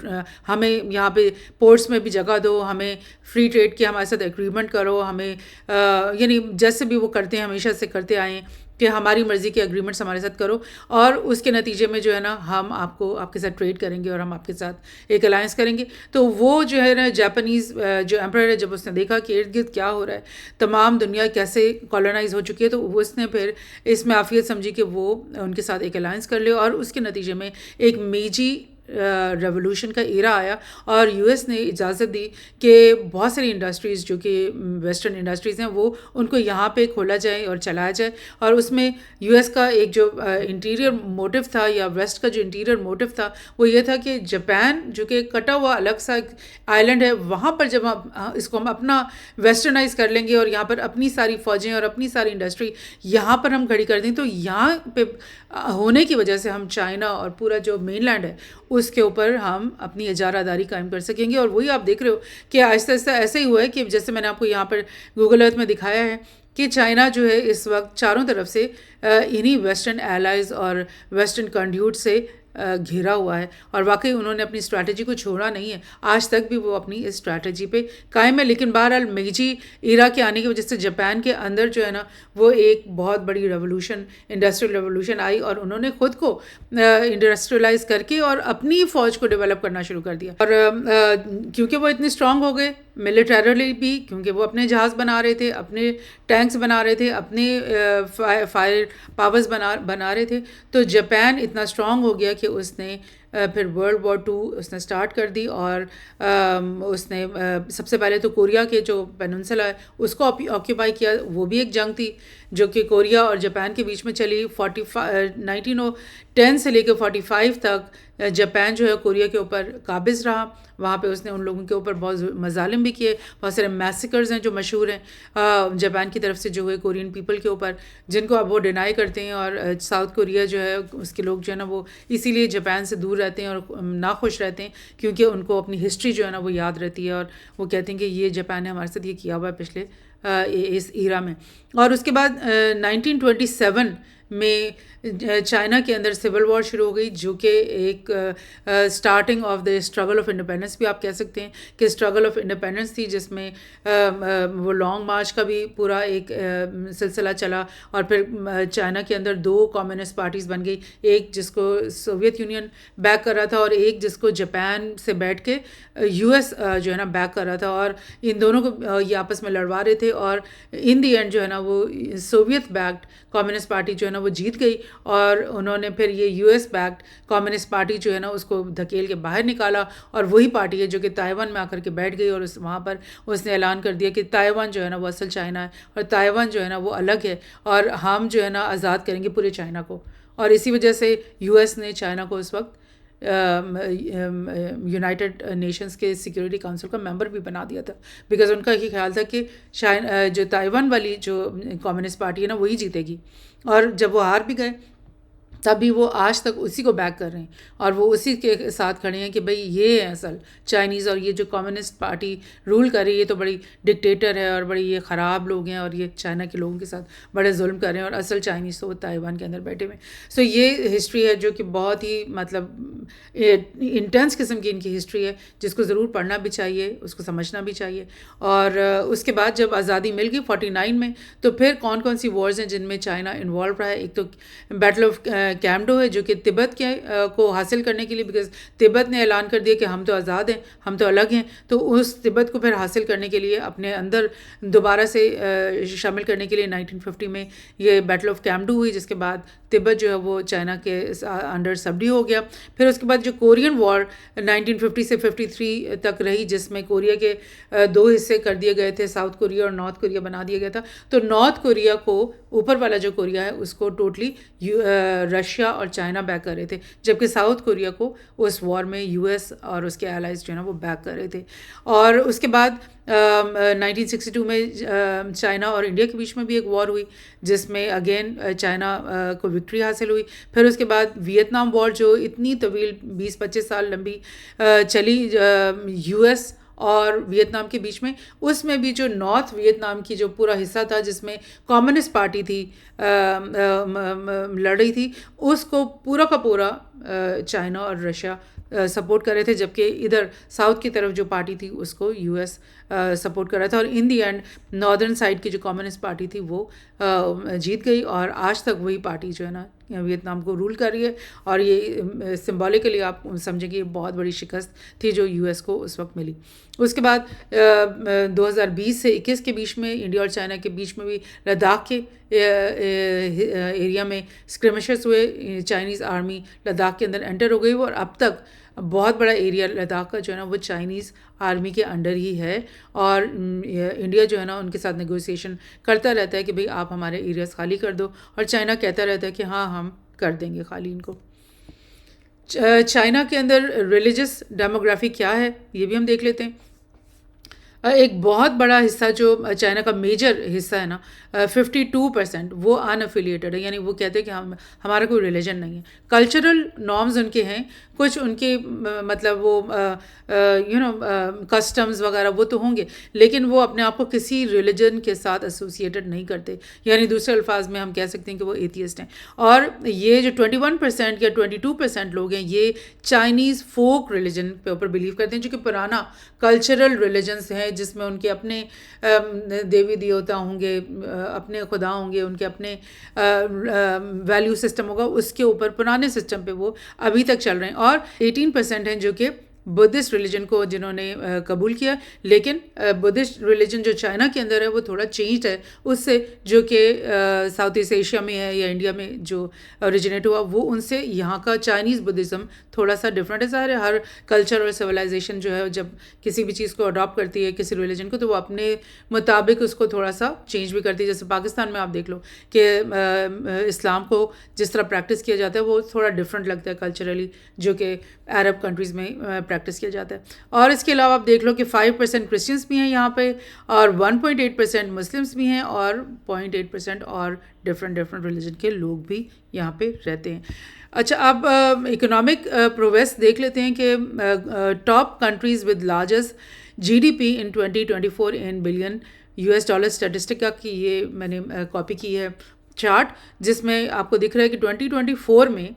ہمیں یہاں پہ پورٹس میں بھی جگہ دو، ہمیں فری ٹریڈ کی ہمارے ساتھ ایگریمنٹ کرو، ہمیں یعنی جیسے بھی وہ کرتے ہیں ہمیشہ سے کرتے آئے ہیں کہ ہماری مرضی کے ایگریمنٹس ہمارے ساتھ کرو، اور اس کے نتیجے میں جو ہے نا ہم آپ کے ساتھ ٹریڈ کریں گے، اور ہم آپ کے ساتھ ایک الائنس کریں گے۔ تو وہ جو ہے نا جاپانیز جو ایمپرر ہے، جب اس نے دیکھا کہ ارد گرد کیا ہو رہا ہے، تمام دنیا کیسے کالونائز ہو چکی ہے، تو اس نے پھر اس میں عافیت سمجھی کہ وہ ان کے ساتھ ایک الائنس کر لے، اور اس کے نتیجے میں ایک میجی ریولوشن کا ایرا آیا اور یو ایس نے اجازت دی کہ بہت ساری انڈسٹریز جو کہ ویسٹرن انڈسٹریز ہیں وہ ان کو یہاں پہ کھولا جائے اور چلایا جائے. اور اس میں یو ایس کا ایک جو انٹیریئر موٹو تھا یا ویسٹ کا جو انٹیریئر موٹو تھا وہ یہ تھا کہ جاپان جو کہ کٹا ہوا الگ سا آئی لینڈ ہے, وہاں پر جب اس کو ہم اپنا ویسٹرنائز کر لیں گے اور یہاں پر اپنی ساری فوجیں اور اپنی ساری انڈسٹری یہاں پر ہم کھڑی کر دیں تو یہاں پہ ہونے کی وجہ سے ہم چائنا اور پورا جو مین لینڈ ہے اس کے اوپر ہم اپنی اجارہ داری قائم کر سکیں گے. اور وہی آپ دیکھ رہے ہو کہ آہستہ آہستہ ایسا ہی ہوا ہے کہ جیسے میں نے آپ کو یہاں پر گوگل ارتھ میں دکھایا ہے کہ چائنا جو ہے اس وقت چاروں طرف سے انہی ویسٹرن ایلائز اور ویسٹرن کنڈیوٹ سے گھیرا ہوا ہے. اور واقعی انہوں نے اپنی اسٹریٹجی کو چھوڑا نہیں ہے, آج تک بھی وہ اپنی اس اسٹریٹجی پہ قائم ہے. لیکن بہرحال میجی ایرا کے آنے کی وجہ سے جاپان کے اندر جو ہے نا وہ ایک بہت بڑی ریولوشن, انڈسٹریل ریولوشن آئی اور انہوں نے خود کو انڈسٹریلائز کر کے اور اپنی فوج کو ڈیولپ کرنا شروع کر دیا. اور کیونکہ وہ اتنے اسٹرانگ ہو گئے ملیٹریلی بھی, کیونکہ وہ اپنے جہاز بنا رہے تھے, اپنے ٹینکس بنا رہے تھے, اپنے فائر پاورز بنا رہے تھے, تو جاپان اتنا اسٹرانگ ہو گیا کہ اس نے پھر ورلڈ وار 2 اس نے اسٹارٹ کر دی. اور اس نے سب سے پہلے تو کوریا کے جو پیننسلا ہے اس کو آکیوپائی کیا. وہ بھی ایک جنگ تھی جو کہ کوریا اور جاپان کے بیچ میں چلی. 1910 سے لے کے 45 تک جاپان جو ہے کوریا کے اوپر قابض رہا. وہاں پہ اس نے ان لوگوں کے اوپر بہت مظالم بھی کیے. بہت سارے میسیکرز ہیں جو مشہور ہیں جاپان کی طرف سے جو ہوئے کورین پیپل کے اوپر, جن کو اب وہ ڈینائی کرتے ہیں. اور ساؤتھ کوریا جو ہے اس کے لوگ جو ہے نا وہ اسی لیے جاپان سے دور رہتے ہیں اور ناخوش رہتے ہیں کیونکہ ان کو اپنی ہسٹری جو ہے نا وہ یاد رہتی ہے اور وہ کہتے ہیں کہ یہ جاپان نے ہمارے ساتھ یہ کیا ہوا ہے پچھلے اس ایرا میں. اور اس کے بعد 1927 میں چائنا کے اندر سول وار شروع ہو گئی جو کہ ایک starting of the struggle of independence بھی آپ کہہ سکتے ہیں کہ اسٹرگل آف انڈیپینڈنس تھی, جس میں وہ لانگ مارچ کا بھی پورا ایک سلسلہ چلا. اور پھر چائنا کے اندر 2 کمیونسٹ پارٹیز بن گئی, ایک جس کو سوویت یونین بیک کر رہا تھا اور ایک جس کو جاپان سے بیٹھ کے یو ایس جو ہے نا بیک کر رہا تھا. اور ان دونوں کو یہ آپس میں لڑوا رہے تھے اور ان دی اینڈ جو ہے نا وہ سوویت بیکڈ کمیونسٹ پارٹی جو ہے نا وہ جیت گئی. اور انہوں نے پھر یہ U S backed communist party جو ہے نا اس کو دھکیل کے باہر نکالا. اور وہی پارٹی ہے جو کہ تائیوان میں آ کر کے بیٹھ گئی اور وہاں پر اس نے اعلان کر دیا کہ تائیوان جو ہے نا وہ اصل چائنا ہے اور تائیوان جو ہے نا وہ الگ ہے اور ہم جو ہے نا آزاد کریں گے پورے چائنا کو. اور اسی وجہ سے یو ایس نے چائنا کو اس وقت یونائٹڈ نیشنز کے سیکیورٹی کاؤنسل کا ممبر بھی بنا دیا تھا, بیکاز ان کا یہ خیال تھا کہ جو تائیوان والی جو کمیونسٹ پارٹی ہے نا وہی جیتے گی. اور جب وہ ہار بھی گئے تب بھی وہ آج تک اسی کو بیک کر رہے ہیں اور وہ اسی کے ساتھ کھڑے ہیں کہ بھئی یہ ہے اصل چائنیز, اور یہ جو کمیونسٹ پارٹی رول کر رہی ہے یہ تو بڑی ڈکٹیٹر ہے اور بڑی یہ خراب لوگ ہیں اور یہ چائنا کے لوگوں کے ساتھ بڑے ظلم کر رہے ہیں اور اصل چائنیز تو وہ تائیوان کے اندر بیٹھے ہوئے. سو یہ ہسٹری ہے جو کہ بہت ہی مطلب انٹینس قسم کی ان کی ہسٹری ہے جس کو ضرور پڑھنا بھی چاہیے, اس کو سمجھنا بھی چاہیے. اور اس کے بعد جب آزادی مل گئی 49 میں تو پھر کون سی وارز ہیں جن میں چائنا انوالو رہا ہے. ایک تو بیٹل آف کیمڈو ہے جو کہ تبت کے کو حاصل کرنے کے لیے, بیکاز تبت نے اعلان کر دیا کہ ہم تو آزاد ہیں, ہم تو الگ ہیں, تو اس تبت کو پھر حاصل کرنے کے لیے اپنے اندر دوبارہ سے شامل کرنے کے لیے 1950 میں یہ بیٹل آف کیمڈو ہوئی, جس کے بعد تبت جو ہے وہ چائنا کے انڈر سبڈی ہو گیا. پھر اس کے بعد جو کورین وار 1950 سے 53 تک رہی, جس میں کوریا کے 2 حصے کر دیے گئے تھے, ساؤتھ کوریا اور نارتھ کوریا بنا دیا گیا تھا. تو نارتھ کوریا کو اوپر والا جو کوریا ہے اس کو ٹوٹلی رشیا اور چائنا بیک کر رہے تھے, جبکہ ساؤتھ کوریا کو اس وار میں یو ایس اور اس کے الائز جو ہے نا وہ بیک کر رہے تھے. اور اس کے بعد 1962 میں چائنا اور انڈیا کے بیچ میں بھی ایک وار ہوئی جس میں اگین چائنا کو وکٹری حاصل ہوئی. پھر اس کے بعد ویتنام وار جو اتنی طویل 20-25 سال لمبی چلی یو ایس اور ویتنام کے بیچ میں, اس میں بھی جو نارتھ ویتنام کی جو پورا حصہ تھا جس میں کمیونسٹ پارٹی تھی لڑ رہی تھی, اس کو پورا کا پورا چائنا اور رشیا سپورٹ کر رہے تھے, جبکہ ادھر ساؤتھ کی طرف جو پارٹی تھی اس کو یو ایس سپورٹ کر رہا تھا. اور ان دی اینڈ ناردرن سائڈ کی جو کمیونسٹ پارٹی تھی وہ جیت گئی اور آج تک وہی پارٹی جو ہے نا ویتنام کو رول کر رہی ہے، اور یہ سمبولکلی آپ سمجھیں کہ یہ بہت بڑی شکست تھی جو یو ایس کو اس وقت ملی۔ اس کے بعد 2020 سے 21 کے بیچ میں انڈیا اور چائنا کے بیچ میں بھی لداخ کے ایریا میں اسکرمشز ہوئے، چائنیز آرمی لداخ کے اندر انٹر ہو گئی، اور اب تک بہت بڑا ایریا لداخ کا جو ہے نا وہ چائنیز آرمی کے انڈر ہی ہے، اور انڈیا جو ہے نا ان کے ساتھ نیگوسیشن کرتا رہتا ہے کہ بھئی آپ ہمارے ایریاز خالی کر دو، اور چائنا کہتا رہتا ہے کہ ہاں ہم کر دیں گے خالی ان کو۔ چائنا کے اندر ریلیجس ڈیموگرافی کیا ہے یہ بھی ہم دیکھ لیتے ہیں۔ ایک بہت بڑا حصہ جو چائنا کا میجر حصہ ہے نا 52% وہ ان افیلیٹڈ ہے، یعنی وہ کہتے ہیں کہ ہمارا کوئی ریلیجن نہیں ہے۔ کلچرل نارمز ان کے ہیں، کچھ ان کے مطلب وہ کسٹمز وغیرہ وہ تو ہوں گے، لیکن وہ اپنے آپ کو کسی ریلیجن کے ساتھ ایسوسیٹڈ نہیں کرتے، یعنی دوسرے الفاظ میں ہم کہہ سکتے ہیں کہ وہ ایتھیسٹ ہیں۔ اور یہ جو 21% یا 22% لوگ ہیں یہ چائنیز فوک ریلیجن کے اوپر بلیو کرتے ہیں، جو کہ پرانا کلچرل ریلیجنس ہیں جس میں ان کے اپنے دیوی دیوتا ہوں گے، اپنے خدا ہوں گے، ان کے اپنے ویلیو سسٹم ہوگا، اس کے اوپر پرانے سسٹم پہ وہ ابھی تک چل رہے ہیں۔ اور 18% ہیں جو کہ بدھسٹ ریلیجن کو جنہوں نے قبول کیا، لیکن بدھسٹ ریلیجن جو چائنا کے اندر ہے وہ تھوڑا چینجڈ ہے اس سے جو کہ ساؤتھ ایسٹ ایشیا میں ہے یا انڈیا میں جو اوریجنیٹ ہوا، وہ ان سے یہاں کا چائنیز بدھزم تھوڑا سا ڈفرینٹ ہے۔ ظاہر ہے ہر کلچر اور سویلائزیشن جو ہے جب کسی بھی چیز کو اڈاپٹ کرتی ہے کسی ریلیجن کو تو وہ اپنے مطابق اس کو تھوڑا سا چینج بھی کرتی ہے۔ جیسے پاکستان میں آپ دیکھ لو کہ اسلام کو جس طرح پریکٹس کیا جاتا ہے وہ تھوڑا ڈفرینٹ لگتا ہے کلچرلی جو کہ عرب کنٹریز میں پریکٹس کیا جاتا ہے۔ اور اس کے علاوہ آپ دیکھ لو کہ 5% کرسچنس بھی ہیں یہاں پہ، اور 1.8% مسلمس بھی ہیں، اور 0.8% اور ڈفرینٹ ریلیجن کے لوگ بھی یہاں پہ رہتے ہیں۔ اچھا، اب اکنامک پروگریس دیکھ لیتے ہیں کہ top countries with largest G D P in 2024 in billion US dollar Statista کی یہ میں نے کاپی کی ہے چارٹ، جس میں آپ کو دکھ رہا ہے کہ 2024 میں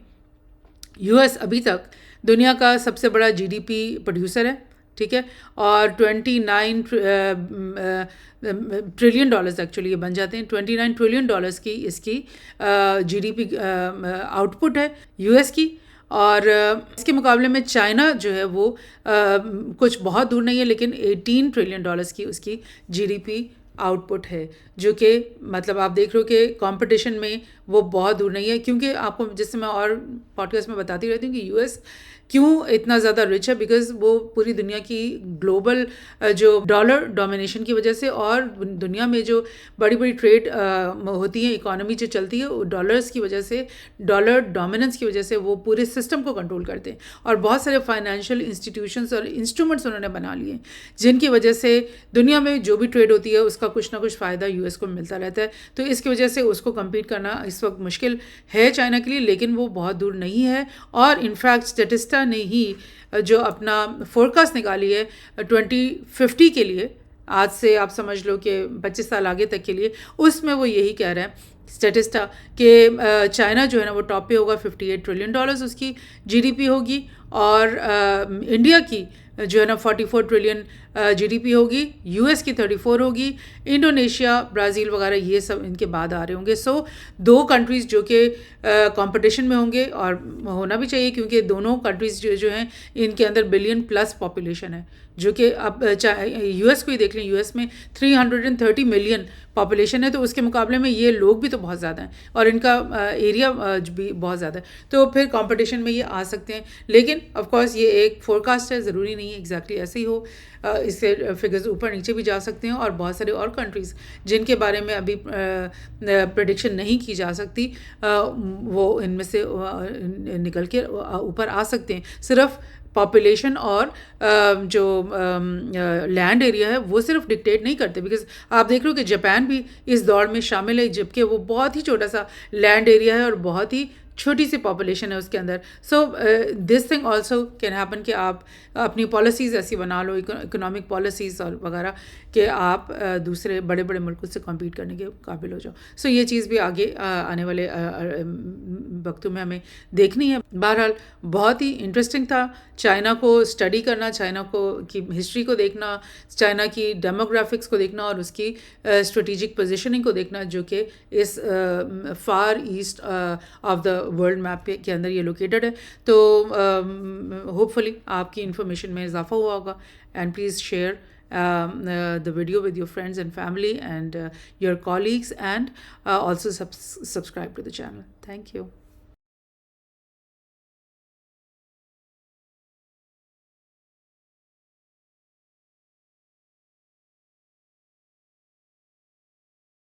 US ابھی تک دنیا کا سب سے بڑا جی ڈی پی پروڈیوسر ہے، ٹھیک ہے، اور 29 ٹریلین ڈالرز ایکچولی یہ بن جاتے ہیں، 29 ٹریلین ڈالرز کی اس کی جی ڈی پی آؤٹ پٹ ہے US کی۔ اور اس کے مقابلے میں چائنا جو ہے وہ کچھ بہت دور نہیں ہے، لیکن 18 ٹریلین ڈالرز کی اس کی جی ڈی پی آؤٹ پٹ ہے، جو کہ مطلب آپ دیکھ رہے ہو کہ کمپٹیشن میں وہ بہت دور نہیں ہے، کیونکہ آپ کو جس سے میں اور پوڈ کاسٹ میں بتاتی رہتی ہوں کہ US کیوں اتنا زیادہ رچ ہے، بیکاز وہ پوری دنیا کی گلوبل جو ڈالر ڈومینیشن کی وجہ سے، اور دنیا میں جو بڑی بڑی ٹریڈ ہوتی ہیں، اکانومی جو چلتی ہے، ڈالرز کی وجہ سے، ڈالر ڈومیننس کی وجہ سے وہ پورے سسٹم کو کنٹرول کرتے ہیں، اور بہت سارے فائنینشیل انسٹیٹیوشنز اور انسٹرومنٹس انہوں نے بنا لیے ہیں جن کی وجہ سے دنیا میں جو بھی ٹریڈ ہوتی ہے اس کا کچھ نہ کچھ فائدہ US کو ملتا رہتا ہے۔ تو اس کی وجہ سے اس کو کمپیٹ کرنا اس وقت مشکل ہے چائنا کے لیے، لیکن وہ بہت دور نہیں ہے۔ اور انفیکٹ اسٹیٹسٹا نے ہی جو اپنا فورکاسٹ نکالی ہے 2050 کے لیے، آج سے آپ سمجھ لو کہ 25 سال آگے تک کے لیے، اس میں وہ یہی کہہ رہے ہیں اسٹیٹسٹا کہ چائنا جو ہے نا وہ ٹاپ پہ ہوگا، 58 ٹریلین ڈالرز اس کی جی ڈی پی ہوگی، اور انڈیا کی جو ہے نا 44 ٹریلین جی ڈی پی ہوگی، US کی 34 ہوگی، انڈونیشیا، برازیل وغیرہ یہ سب ان کے بعد آ رہے ہوں گے۔ سو دو کنٹریز جو کہ کمپٹیشن میں ہوں گے، اور ہونا بھی چاہیے کیونکہ دونوں کنٹریز جو ہیں ان کے اندر بلین پلس پاپولیشن ہے، جو کہ اب US کو ہی دیکھ لیں، US میں 330 ملین پاپولیشن ہے، تو اس کے مقابلے میں یہ لوگ بھی تو بہت زیادہ ہیں، اور ان کا ایریا بھی بہت زیادہ ہے، تو پھر کمپٹیشن میں یہ آ سکتے ہیں۔ لیکن آف کورس یہ ایک فور کاسٹ ہے، ضروری نہیں ہے ایگزیکٹلی ایسے ہی ہو، اس سے فگرز اوپر نیچے بھی جا سکتے ہیں، اور بہت سارے اور کنٹریز جن کے بارے میں ابھی پریڈکشن نہیں کی جا سکتی وہ ان میں سے نکل کے اوپر آ سکتے ہیں۔ صرف پاپولیشن اور جو لینڈ ایریا ہے وہ صرف ڈکٹیٹ نہیں کرتے، بیکاز آپ دیکھ رہے ہو کہ جاپان بھی اس دوڑ میں شامل ہے، جبکہ وہ بہت ہی چھوٹا سا لینڈ ایریا ہے اور بہت ہی چھوٹی سی پاپولیشن ہے اس کے اندر۔ So this thing also can happen کہ آپ اپنی پالیسیز ایسی بنا لو، اکنامک پالیسیز اور وغیرہ، کہ آپ دوسرے بڑے بڑے ملکوں سے کمپیٹ کرنے کے قابل ہو جاؤ۔ سو یہ چیز بھی آگے آنے والے وقتوں میں ہمیں دیکھنی ہے۔ بہرحال بہت ہی انٹرسٹنگ تھا چائنا کو اسٹڈی کرنا، چائنا کی ہسٹری کو دیکھنا، چائنا کی ڈیموگرافکس کو دیکھنا، اور اس کی اسٹریٹجک پوزیشننگ کو دیکھنا، جو کہ اس far east of the world map کے اندر یہ لوکیٹڈ ہے. تو ہوپ فلی آپ کی انفارمیشن میں اضافہ ہوا ہوگا. And please share the video with your friends and family and your colleagues, and also subscribe to the channel. Thank you.